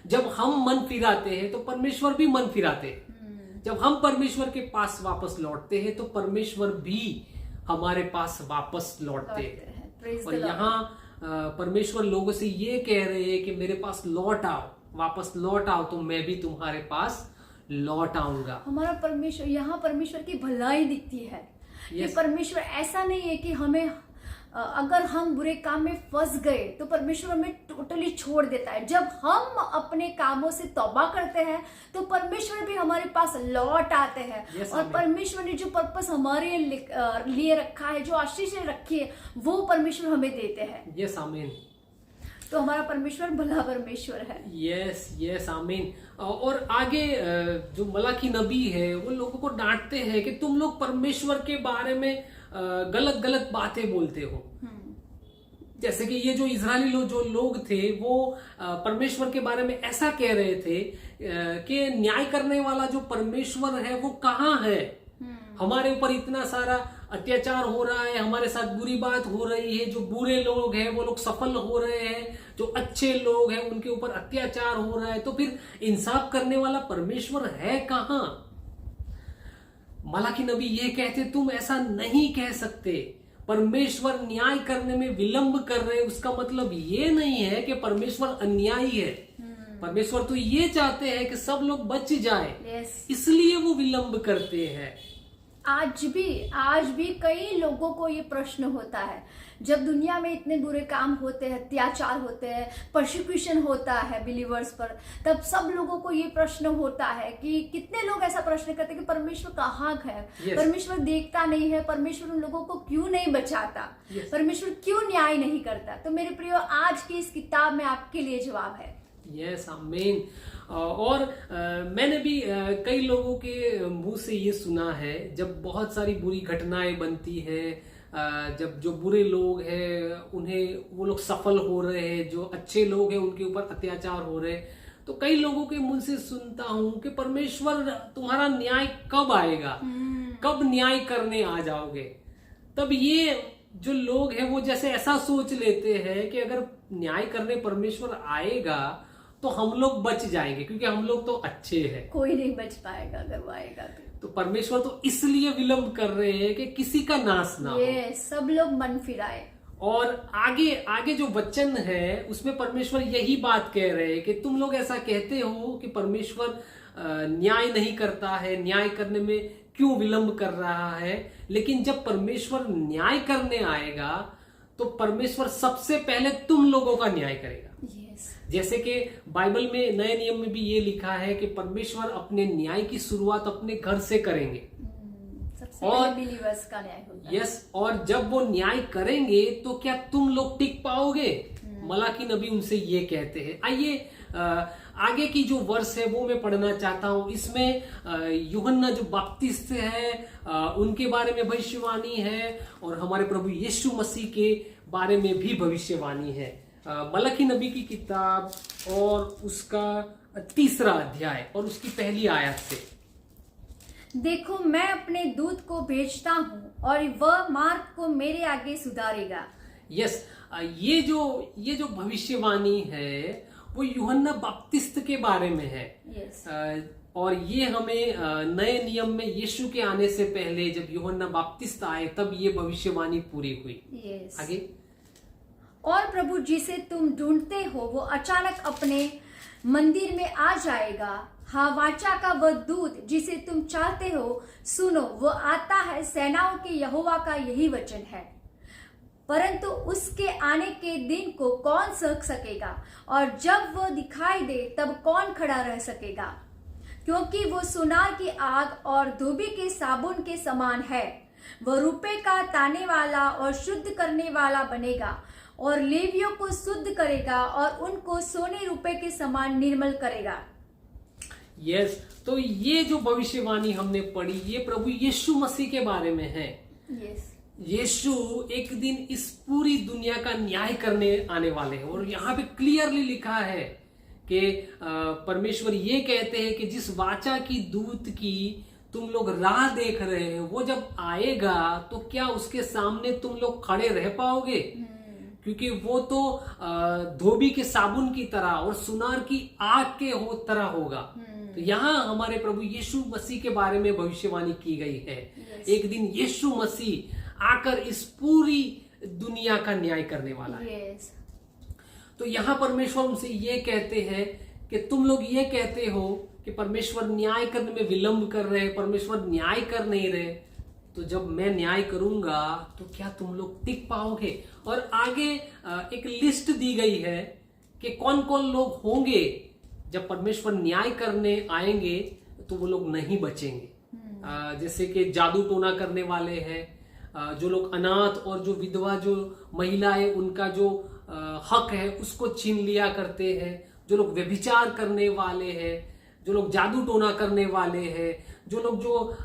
जब हम मन फिराते हैं तो परमेश्वर भी मन फिराते हैं। जब हम परमेश्वर के पास वापस लौटते हैं तो परमेश्वर भी हमारे पास वापस लौटते हैं। और यहाँ परमेश्वर लोगों से ये कह रहे हैं कि मेरे पास लौट आओ, वापस लौट आओ तो मैं भी तुम्हारे पास लौट आऊंगा। हमारा परमेश्वर, यहाँ परमेश्वर की भलाई दिखती है। ये परमेश्वर ऐसा नहीं है कि हमें अगर हम बुरे काम में फंस गए तो परमेश्वर हमें टोटली छोड़ देता है। जब हम अपने कामों से तौबा करते हैं तो परमेश्वर भी हमारे पास लौट आते हैं। और परमेश्वर ने जो पर्पस हमारे लिए रखा है, जो आशीष रखी है, वो परमेश्वर हमें देते हैं। यस आमीन। तो हमारा परमेश्वर भला परमेश्वर है। यस यस आमीन। और आगे जो मलाकी नबी है वो लोगों को डांटते हैं कि तुम लोग परमेश्वर के बारे में गलत गलत बातें बोलते हो। जैसे कि ये जो इजरायली जो लोग थे वो परमेश्वर के बारे में ऐसा कह रहे थे कि न्याय करने वाला जो परमेश्वर है वो कहाँ है। हमारे ऊपर इतना सारा अत्याचार हो रहा है, हमारे साथ बुरी बात हो रही है, जो बुरे लोग हैं वो लोग सफल हो रहे हैं, जो अच्छे लोग हैं उनके ऊपर अत्याचार हो रहा है, तो फिर इंसाफ करने वाला परमेश्वर है कहाँ। मलाकी नबी ये कहते तुम ऐसा नहीं कह सकते। परमेश्वर न्याय करने में विलंब कर रहे, उसका मतलब ये नहीं है कि परमेश्वर अन्यायी है। परमेश्वर तो ये चाहते हैं कि सब लोग बच जाएं, इसलिए वो विलंब करते हैं। आज भी कई लोगों को ये प्रश्न होता है, जब दुनिया में इतने बुरे काम होते हैं, अत्याचार होते हैं, परसिक्यूशन होता है बिलीवर्स पर, तब सब लोगों को ये प्रश्न होता है कि कितने लोग ऐसा प्रश्न करते हैं कि परमेश्वर कहाँ है। परमेश्वर देखता नहीं है, परमेश्वर उन लोगों को क्यों नहीं बचाता, परमेश्वर क्यों न्याय नहीं करता। तो मेरे प्रियो, आज की इस किताब में आपके लिए जवाब है। यस आमीन। और मैंने भी कई लोगों के मुंह से ये सुना है, जब बहुत सारी बुरी घटनाएं बनती हैं, जब जो बुरे लोग हैं उन्हें वो लोग सफल हो रहे हैं, जो अच्छे लोग हैं उनके ऊपर अत्याचार हो रहे हैं, तो कई लोगों के मुंह से सुनता हूं कि परमेश्वर तुम्हारा न्याय कब आएगा, कब न्याय करने आ जाओगे। तब ये जो लोग हैं वो जैसे ऐसा सोच लेते हैं कि अगर न्याय करने परमेश्वर आएगा तो हम लोग बच जाएंगे, क्योंकि हम लोग तो अच्छे हैं। कोई नहीं बच पाएगा अगर वो आएगा तो परमेश्वर तो इसलिए विलंब कर रहे हैं कि किसी का नाश ना हो, सब लोग मन फिराए। और आगे आगे जो वचन है उसमें परमेश्वर यही बात कह रहे हैं कि तुम लोग ऐसा कहते हो कि परमेश्वर न्याय नहीं करता है, न्याय करने में क्यों विलंब कर रहा है। लेकिन जब परमेश्वर न्याय करने आएगा तो परमेश्वर सबसे पहले तुम लोगों का न्याय करेगा। जैसे कि बाइबल में नए नियम में भी ये लिखा है कि परमेश्वर अपने न्याय की शुरुआत अपने घर से करेंगे और बिलीवर्स का न्याय होगा। यस, और जब वो न्याय करेंगे तो क्या तुम लोग टिक पाओगे? मलाकी नबी उनसे ये कहते हैं। आइए आगे की जो वर्ष है वो मैं पढ़ना चाहता हूं। इसमें यूहन्ना जो बपतिस्थ है उनके बारे में भविष्यवाणी है और हमारे प्रभु यीशु मसीह के बारे में भी भविष्यवाणी है। मलाकी नबी की किताब और उसका 3रा अध्याय और उसकी पहली आयत से, देखो मैं अपने दूत को भेजता हूँ और वह मार्ग को मेरे आगे सुधारेगा। यस, ये जो भविष्यवाणी है वो यूहन्ना बपतिस्थ के बारे में है। यस। और ये हमें नए नियम में यीशु के आने से पहले जब यूहन्ना बपतिस्थ आए तब ये भविष्यवाणी पूरी हुई। यस। आगे, और प्रभु जिसे तुम ढूंढते हो वो अचानक अपने मंदिर में आ जाएगा। हाँ, वाचा का वह दूत जिसे तुम चाहते हो, सुनो वो आता है, सेनाओं के यहोवा का यही वचन है। परंतु उसके आने के दिन को कौन सह सकेगा, और जब वह दिखाई दे तब कौन खड़ा रह सकेगा? क्योंकि वो सुनार की आग और धोबी के साबुन के समान है। वह रुपए का ताने वाला और शुद्ध करने वाला बनेगा और लेवियों को शुद्ध करेगा और उनको सोने रुपए के समान निर्मल करेगा। यस, तो ये जो भविष्यवाणी हमने पढ़ी ये प्रभु यीशु मसीह के बारे में है। यस। यीशु एक दिन इस पूरी दुनिया का न्याय करने आने वाले हैं और यहाँ पे क्लियरली लिखा है कि परमेश्वर ये कहते हैं कि जिस वाचा की दूत की तुम लोग राह देख रहे हो वो जब आएगा तो क्या उसके सामने तुम लोग खड़े रह पाओगे? क्योंकि वो तो धोबी के साबुन की तरह और सुनार की आग के तरह होगा। तो यहाँ हमारे प्रभु यीशु मसीह के बारे में भविष्यवाणी की गई है। एक दिन यीशु मसीह आकर इस पूरी दुनिया का न्याय करने वाला है। तो यहाँ परमेश्वर उनसे ये कहते हैं कि तुम लोग ये कहते हो कि परमेश्वर न्याय करने में विलंब कर रहे हैं, परमेश्वर न्याय कर नहीं रहे, तो जब मैं न्याय करूंगा तो क्या तुम लोग टिक पाओगे? और आगे एक लिस्ट दी गई है कि कौन कौन लोग होंगे जब परमेश्वर न्याय करने आएंगे तो वो लोग नहीं बचेंगे। जैसे कि जादू टोना करने वाले हैं, जो लोग अनाथ और जो विधवा जो महिलाएं उनका जो हक है उसको छीन लिया करते हैं, जो लोग व्यभिचार करने वाले हैं, जो लोग जादू टोना करने वाले हैं, जो लोग जो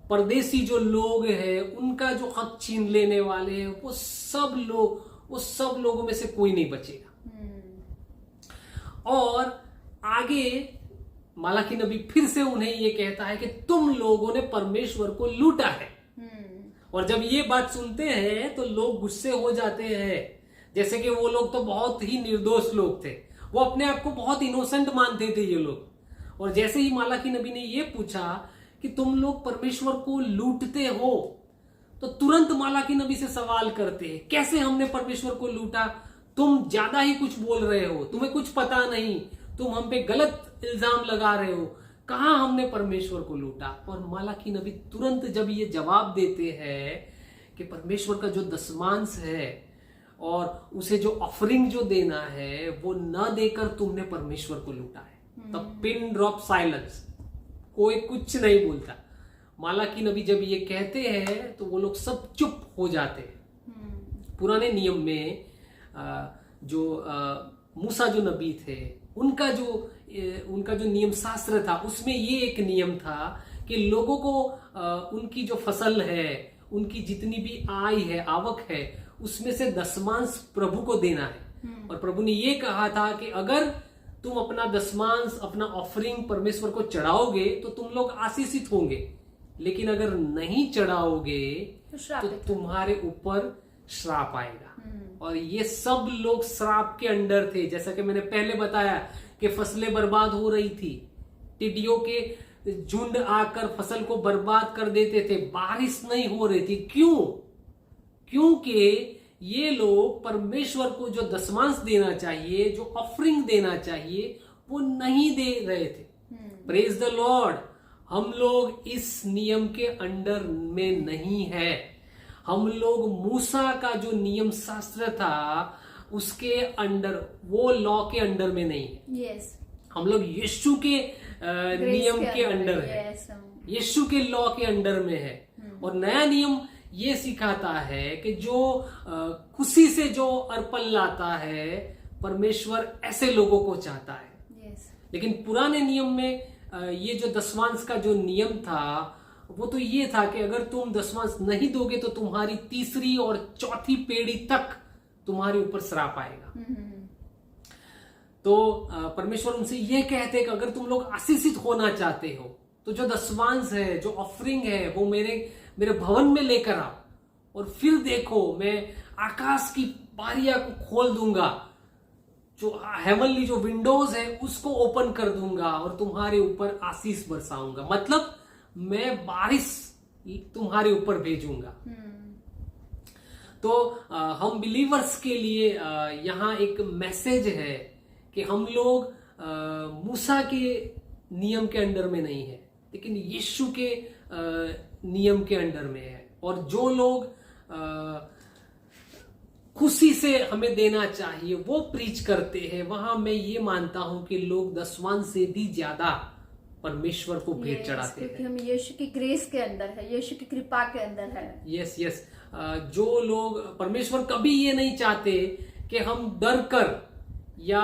परदेसी जो लोग हैं उनका जो हक छीन लेने वाले हैं, वो सब लोगों में से कोई नहीं बचेगा। और आगे मलाकी नबी फिर से उन्हें ये कहता है कि तुम लोगों ने परमेश्वर को लूटा है। और जब ये बात सुनते हैं तो लोग गुस्से हो जाते हैं, जैसे कि वो लोग तो बहुत ही निर्दोष लोग थे, वो अपने आप को बहुत इनोसेंट मानते थे ये लोग। और जैसे ही मलाकी नबी ने ये पूछा कि तुम लोग परमेश्वर को लूटते हो, तो तुरंत मलाकी नबी से सवाल करते हैं, कैसे हमने परमेश्वर को लूटा? तुम ज्यादा ही कुछ बोल रहे हो, तुम्हें कुछ पता नहीं, तुम हम पे गलत इल्जाम लगा रहे हो, कहां हमने परमेश्वर को लूटा? और मलाकी नबी तुरंत जब ये जवाब देते हैं कि परमेश्वर का जो दशमांश है और उसे जो ऑफरिंग जो देना है वो न देकर तुमने परमेश्वर को लूटा है, तब पिन ड्रॉप साइलेंस, कोई कुछ नहीं बोलता। मलाकी नबी जब ये कहते हैं तो वो लोग सब चुप हो जाते हैं। पुराने नियम में जो मूसा जो नबी थे उनका जो नियम शास्त्र था उसमें ये एक नियम था कि लोगों को उनकी जो फसल है, उनकी जितनी भी आय है, आवक है, उसमें से दशमांश प्रभु को देना है। और प्रभु ने ये कहा था कि अगर तुम अपना दशमांश, अपना ऑफरिंग परमेश्वर को चढ़ाओगे तो तुम लोग आशीषित होंगे, लेकिन अगर नहीं चढ़ाओगे तो तुम्हारे ऊपर श्राप आएगा। और ये सब लोग श्राप के अंडर थे। जैसा कि मैंने पहले बताया कि फसलें बर्बाद हो रही थी, टिड्डियों के झुंड आकर फसल को बर्बाद कर देते थे, बारिश नहीं हो रही थी। क्यों? क्योंकि ये लोग परमेश्वर को जो दशमांश देना चाहिए, जो ऑफरिंग देना चाहिए, वो नहीं दे रहे थे। Praise the Lord. हम लोग इस नियम के अंडर में नहीं है। हम लोग मूसा का जो नियम शास्त्र था उसके अंडर, वो लॉ के अंडर में नहीं है। yes. हम लोग यीशु के नियम के अंडर है, यीशु के लॉ के अंडर में है। और नया नियम ये सिखाता है कि जो खुशी से जो अर्पण लाता है, परमेश्वर ऐसे लोगों को चाहता है। yes. लेकिन पुराने नियम में ये जो दशमांश का जो नियम था वो तो ये था कि अगर तुम दशमांश नहीं दोगे तो तुम्हारी तीसरी और चौथी पीढ़ी तक तुम्हारे ऊपर श्राप आएगा। तो परमेश्वर उनसे ये कहते हैं कि अगर तुम लोग आशीषित होना चाहते हो तो जो दशमांश है, जो ऑफरिंग है, वो मेरे भवन में लेकर आओ। और फिर देखो, मैं आकाश की बारियां को खोल दूंगा, जो हेवनली जो विंडोज है उसको ओपन कर दूंगा और तुम्हारे ऊपर आशीष बरसाऊंगा। मतलब मैं बारिश तुम्हारे ऊपर भेजूंगा। तो हम बिलीवर्स के लिए यहाँ एक मैसेज है कि हम लोग मूसा के नियम के अंडर में नहीं है, लेकिन यीशु के नियम के अंडर में है। और जो लोग खुशी से हमें देना चाहिए वो प्रीच करते हैं, वहां मैं ये मानता हूं कि लोग दशमांश से भी ज्यादा परमेश्वर को भेंट चढ़ाते हैं, क्योंकि हम यीशु की ग्रेस के अंदर है, यीशु की कृपा के अंदर है। Yes yes. जो लोग, परमेश्वर कभी ये नहीं चाहते कि हम डर कर या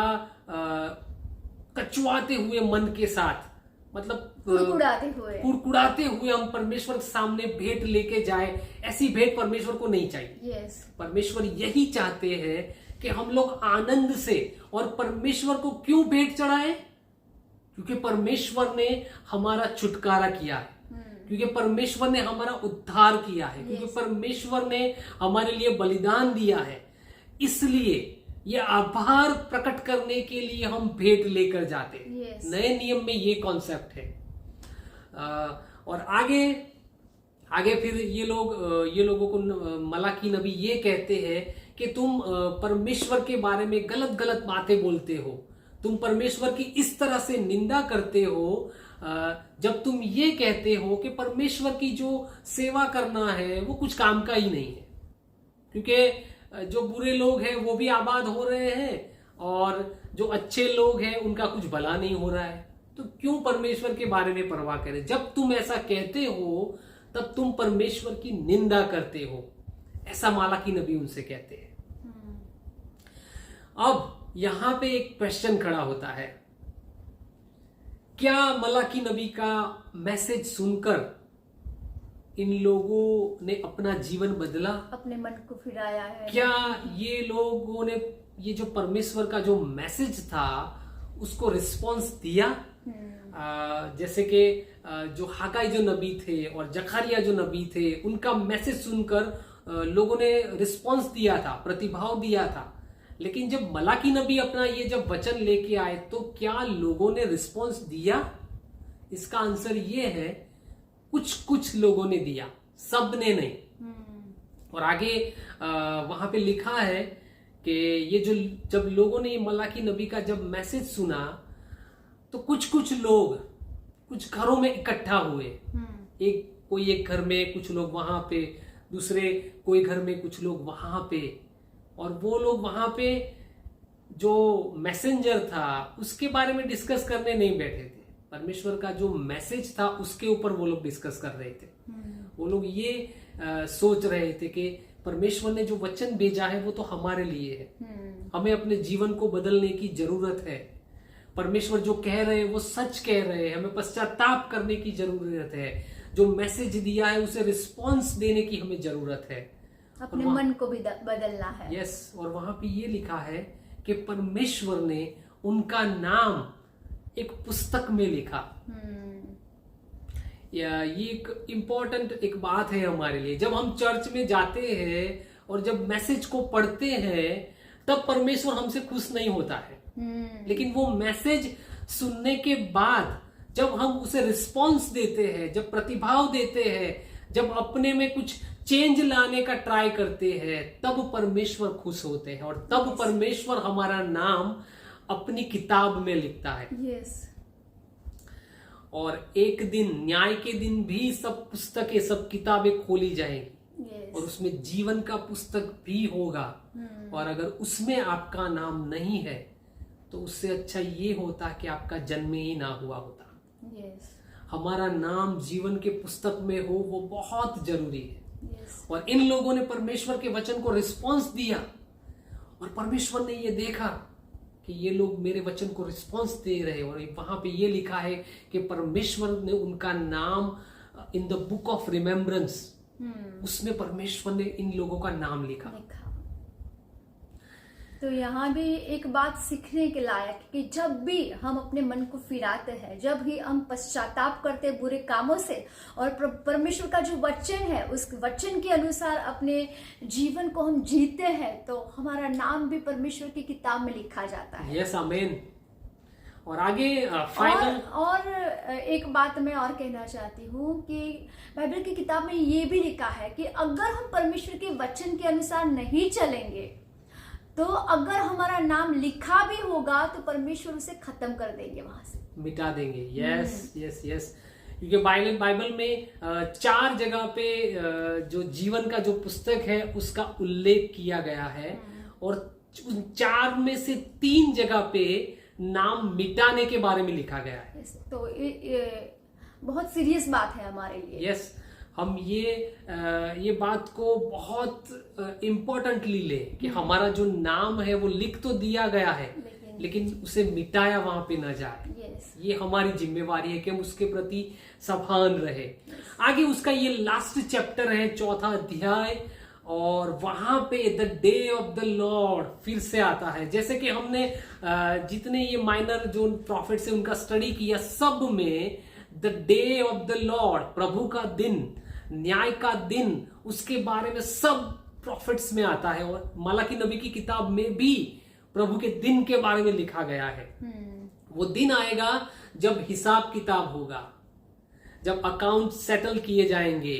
कचुआते हुए मन के साथ, मतलब कुड़कुड़ाते हुए हम परमेश्वर के सामने भेंट लेके जाए। ऐसी भेंट परमेश्वर को नहीं चाहिए। yes. परमेश्वर यही चाहते हैं कि हम लोग आनंद से, और परमेश्वर को क्यों भेंट चढ़ाए? क्योंकि परमेश्वर ने हमारा छुटकारा किया है, क्योंकि परमेश्वर ने हमारा उद्धार किया है, क्योंकि परमेश्वर ने हमारे लिए बलिदान दिया है। इसलिए ये आभार प्रकट करने के लिए हम भेंट लेकर जाते हैं। yes. नए नियम में ये कॉन्सेप्ट है। और आगे फिर ये लोगों को मलाकी नबी ये कहते हैं कि तुम परमेश्वर के बारे में गलत गलत बातें बोलते हो, तुम परमेश्वर की इस तरह से निंदा करते हो जब तुम ये कहते हो कि परमेश्वर की जो सेवा करना है वो कुछ काम का ही नहीं है, क्योंकि जो बुरे लोग हैं वो भी आबाद हो रहे हैं और जो अच्छे लोग हैं उनका कुछ भला नहीं हो रहा है। तो क्यों परमेश्वर के बारे में परवाह करें? जब तुम ऐसा कहते हो तब तुम परमेश्वर की निंदा करते हो, ऐसा मलाकी नबी उनसे कहते हैं। अब यहां पे एक क्वेश्चन खड़ा होता है, क्या मलाकी नबी का मैसेज सुनकर इन लोगों ने अपना जीवन बदला, अपने मन को फिराया है? क्या ये लोगों ने ये जो परमेश्वर का जो मैसेज था उसको रिस्पॉन्स दिया? जैसे कि जो हागाई जो नबी थे और जकरिया जो नबी थे, उनका मैसेज सुनकर लोगों ने रिस्पॉन्स दिया था, प्रतिभाव दिया था। लेकिन जब मलाकी नबी अपना ये जब वचन लेके आए तो क्या लोगों ने रिस्पॉन्स दिया? इसका आंसर ये है, कुछ लोगों ने दिया, सब ने नहीं। और आगे वहां पे लिखा है कि ये जो जब लोगों ने मलाकी नबी का जब मैसेज सुना तो कुछ लोग कुछ घरों में इकट्ठा हुए। कोई एक घर में, कुछ लोग वहां पे, दूसरे कोई घर में, कुछ लोग वहां पे। और वो लोग वहां पे जो मैसेंजर था उसके बारे में डिस्कस करने नहीं बैठे थे, परमेश्वर का जो मैसेज था उसके ऊपर वो लोग डिस्कस कर रहे थे। वो लोग ये सोच रहे थे कि परमेश्वर ने जो वचन भेजा है वो तो हमारे लिए है, हमें अपने जीवन को बदलने की जरूरत है। परमेश्वर जो कह रहे हैं वो सच कह रहे हैं, हमें पश्चाताप करने की जरूरत है। जो मैसेज दिया है उसे रिस्पॉन्स देने की हमें जरूरत है, अपने मन को भी बदलना है। यस। और वहां पे ये लिखा है कि परमेश्वर ने उनका नाम एक पुस्तक में लिखा। ये एक इम्पोर्टेंट एक बात है हमारे लिए। जब हम चर्च में जाते हैं और जब मैसेज को पढ़ते हैं तब परमेश्वर हमसे खुश नहीं होता है, लेकिन वो मैसेज सुनने के बाद जब हम उसे रिस्पॉन्स देते हैं, जब प्रतिभाव देते हैं, जब अपने में कुछ चेंज लाने का ट्राई करते हैं, तब परमेश्वर खुश होते हैं और तब परमेश्वर हमारा नाम अपनी किताब में लिखता है। यस। और एक दिन, न्याय के दिन भी सब पुस्तकें, सब किताबें खोली जाएंगी यस। और उसमें जीवन का पुस्तक भी होगा। और अगर उसमें आपका नाम नहीं है तो उससे अच्छा ये होता कि आपका जन्म ही ना हुआ होता। यस। हमारा नाम जीवन के पुस्तक में हो, वो बहुत जरूरी है। यस। और इन लोगों ने परमेश्वर के वचन को रिस्पॉन्स दिया और परमेश्वर ने ये देखा कि ये लोग मेरे वचन को रिस्पॉन्स दे रहे हैं। और वहां पे ये लिखा है कि परमेश्वर ने उनका नाम in the book of remembrance, उसमें परमेश्वर ने इन लोगों का नाम लिखा। तो यहाँ भी एक बात सीखने के लायक कि जब भी हम अपने मन को फिराते हैं, जब भी हम पश्चाताप करते हैं बुरे कामों से और परमेश्वर का जो वचन है उस वचन के अनुसार अपने जीवन को हम जीते हैं, तो हमारा नाम भी परमेश्वर की किताब में लिखा जाता है। यस, आमीन। और आगे फाइनल और एक बात मैं और कहना चाहती हूँ कि बाइबल की किताब में ये भी लिखा है कि अगर हम परमेश्वर के वचन के अनुसार नहीं चलेंगे तो अगर हमारा नाम लिखा भी होगा तो परमेश्वर उसे खत्म कर देंगे, वहां से मिटा देंगे। Yes yes yes. क्योंकि बाइबल में 4 जगह पे जो जीवन का जो पुस्तक है उसका उल्लेख किया गया है और उन 4 में से 3 जगह पे नाम मिटाने के बारे में लिखा गया है। तो ये बहुत सीरियस बात है हमारे लिए। यस, हम ये बात को बहुत इम्पोर्टेंटली ले कि हमारा जो नाम है वो लिख तो दिया गया है लेकिन उसे मिटाया वहां पे ना जाए। ये हमारी जिम्मेवारी है कि हम उसके प्रति सावधान रहे। आगे उसका ये लास्ट चैप्टर है, 4था अध्याय, और वहां पे the day of the Lord फिर से आता है। जैसे कि हमने जितने ये माइनर जो प्रॉफिट्स है उनका स्टडी किया, सब में the day of the Lord, प्रभु का दिन, न्याय का दिन, उसके बारे में सब प्रॉफिट्स में आता है। और मलाकी नबी की किताब में भी प्रभु के दिन के बारे में लिखा गया है। वो दिन आएगा जब हिसाब किताब होगा, जब अकाउंट सेटल किए जाएंगे।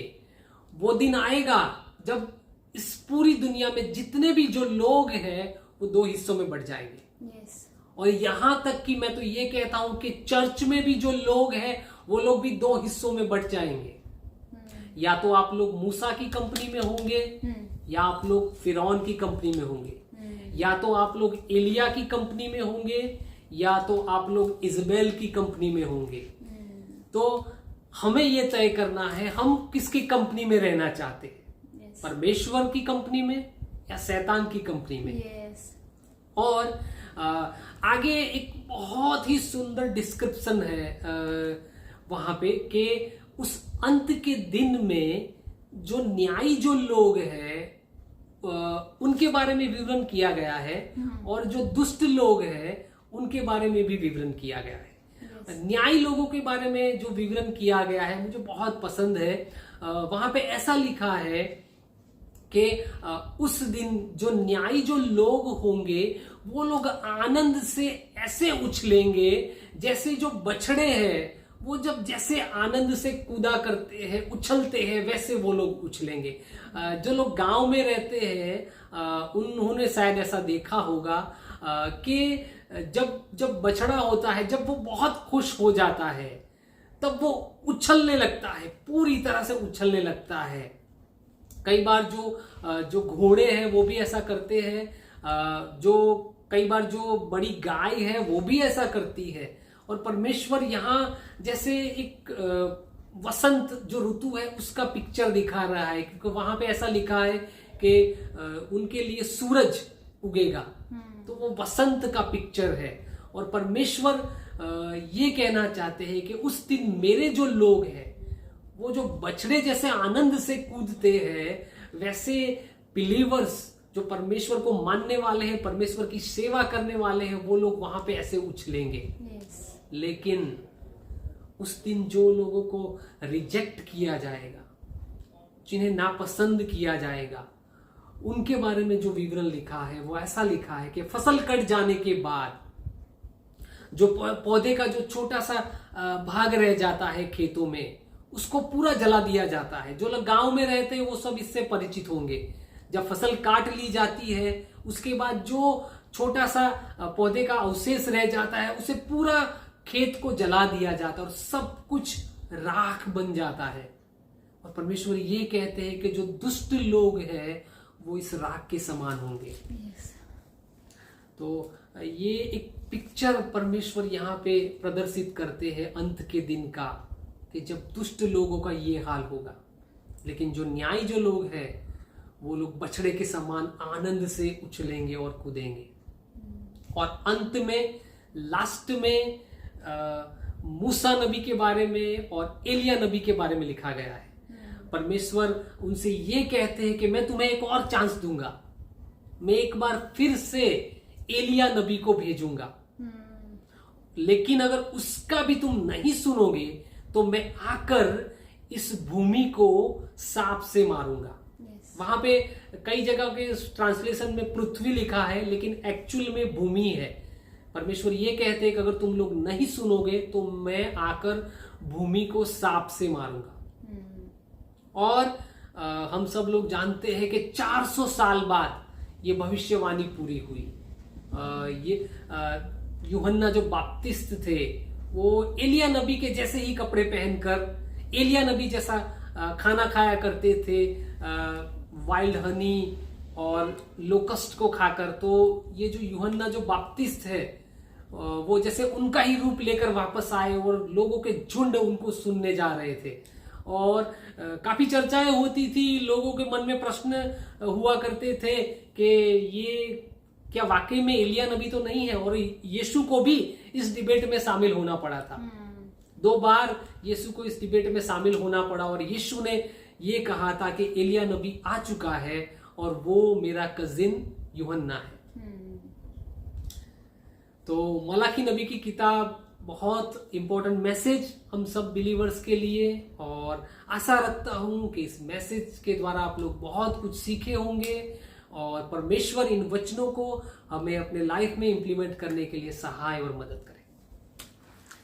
वो दिन आएगा जब इस पूरी दुनिया में जितने भी जो लोग हैं वो 2 हिस्सों में बढ़ जाएंगे। और यहां तक कि मैं तो ये कहता हूं कि चर्च में भी जो लोग हैं वो लोग भी 2 हिस्सों में बढ़ जाएंगे। या तो आप लोग मूसा की कंपनी में होंगे या आप लोग फिरौन की कंपनी में होंगे, या तो आप लोग एलिया की कंपनी में होंगे या तो आप लोग इजबेल की कंपनी में होंगे। तो हमें यह तय करना है हम किसकी कंपनी में रहना चाहते हैं, परमेश्वर की कंपनी में या शैतान की कंपनी में। और आगे एक बहुत ही सुंदर डिस्क्रिप्शन है वहां पे कि उस अंत के दिन में जो न्यायी जो लोग हैं उनके बारे में विवरण किया गया है और जो दुष्ट लोग हैं उनके बारे में भी विवरण किया गया है। न्यायी लोगों के बारे में जो विवरण किया गया है मुझे बहुत पसंद है। वहां पे ऐसा लिखा है कि उस दिन जो न्यायी जो लोग होंगे वो लोग आनंद से ऐसे उछलेंगे जैसे जो बछड़े हैं वो जब जैसे आनंद से कूदा करते हैं, उछलते हैं, वैसे वो लोग उछलेंगे। जो लोग गांव में रहते हैं उन्होंने शायद ऐसा देखा होगा कि जब बछड़ा होता है, जब वो बहुत खुश हो जाता है तब वो उछलने लगता है, पूरी तरह से उछलने लगता है। कई बार जो घोड़े हैं वो भी ऐसा करते हैं, जो कई बार जो बड़ी गाय है वो भी ऐसा करती है। और परमेश्वर यहाँ जैसे एक वसंत जो ऋतु है उसका पिक्चर दिखा रहा है, क्योंकि वहां पे ऐसा लिखा है कि उनके लिए सूरज उगेगा, तो वो वसंत का पिक्चर है। और परमेश्वर ये कहना चाहते हैं कि उस दिन मेरे जो लोग हैं वो जो बछड़े जैसे आनंद से कूदते हैं वैसे बिलीवर्स जो परमेश्वर को मानने वाले हैं, परमेश्वर की सेवा करने वाले हैं, वो लोग वहां पे ऐसे उछलेंगे। लेकिन उस दिन जो लोगों को रिजेक्ट किया जाएगा, जिन्हें नापसंद किया जाएगा, उनके बारे में जो विवरण लिखा है वो ऐसा लिखा है कि फसल कट जाने के बाद जो पौधे का जो छोटा सा भाग रह जाता है खेतों में, उसको पूरा जला दिया जाता है। जो लोग गांव में रहते हैं वो सब इससे परिचित होंगे। जब फसल काट ली जाती है उसके बाद जो छोटा सा पौधे का अवशेष रह जाता है उसे पूरा खेत को जला दिया जाता है और सब कुछ राख बन जाता है। और परमेश्वर ये कहते हैं कि जो दुष्ट लोग हैं वो इस राख के समान होंगे। तो ये एक पिक्चर परमेश्वर यहाँ पे प्रदर्शित करते हैं अंत के दिन का, कि जब दुष्ट लोगों का ये हाल होगा। लेकिन जो न्यायी जो लोग हैं वो लोग बछड़े के समान आनंद से उछलेंगे और कूदेंगे। और अंत में लास्ट में मूसा नबी के बारे में और एलिया नबी के बारे में लिखा गया है। परमेश्वर उनसे ये कहते हैं कि मैं तुम्हें एक और चांस दूंगा, मैं एक बार फिर से एलिया नबी को भेजूंगा, लेकिन अगर उसका भी तुम नहीं सुनोगे तो मैं आकर इस भूमि को सांप से मारूंगा। वहां पे कई जगह के ट्रांसलेशन में पृथ्वी लिखा है लेकिन एक्चुअल में भूमि है। परमेश्वर ये कहते हैं कि अगर तुम लोग नहीं सुनोगे तो मैं आकर भूमि को सांप से मारूंगा। और हम सब लोग जानते हैं कि 400 साल बाद ये भविष्यवाणी पूरी हुई। ये यूहन्ना जो बपतिस्थ थे वो एलिया नबी के जैसे ही कपड़े पहनकर एलिया नबी जैसा खाना खाया करते थे, वाइल्ड हनी और लोकस्ट को खाकर। तो ये जो यूहन्ना जो बपतिस्थ है वो जैसे उनका ही रूप लेकर वापस आए और लोगों के झुंड उनको सुनने जा रहे थे। और काफी चर्चाएं होती थी, लोगों के मन में प्रश्न हुआ करते थे कि ये क्या वाकई में एलिया नबी तो नहीं है। और यीशु को भी इस डिबेट में शामिल होना पड़ा था। 2 बार यीशु को इस डिबेट में शामिल होना पड़ा और यीशु ने ये कहा था कि एलिया नबी आ चुका है और वो मेरा कजिन यूहन्ना है। तो मलाकी नबी की किताब बहुत इंपॉर्टेंट मैसेज हम सब बिलीवर्स के लिए, और आशा रखता हूं कि इस मैसेज के द्वारा आप लोग बहुत कुछ सीखे होंगे और परमेश्वर इन वचनों को हमें अपने लाइफ में इंप्लीमेंट करने के लिए सहाय और मदद करे।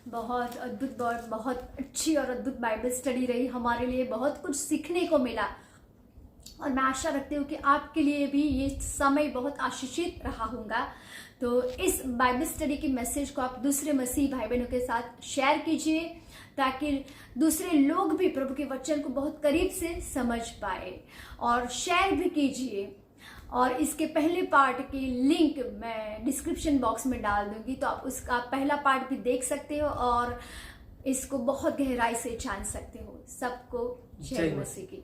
बहुत अद्भुत, बहुत अच्छी और अद्भुत बाइबल स्टडी रही हमारे लिए, बहुत कुछ सीखने को मिला। और मैं आशा रखती हूँ कि आपके लिए भी ये समय बहुत आशीषित रहा होगा। तो इस बाइबल स्टडी की मैसेज को आप दूसरे मसीह भाई बहनों के साथ शेयर कीजिए ताकि दूसरे लोग भी प्रभु के वचन को बहुत करीब से समझ पाए, और शेयर भी कीजिए। और इसके पहले पार्ट की लिंक मैं डिस्क्रिप्शन बॉक्स में डाल दूंगी, तो आप उसका पहला पार्ट भी देख सकते हो और इसको बहुत गहराई से जान सकते हो। सबको जय मसीह की।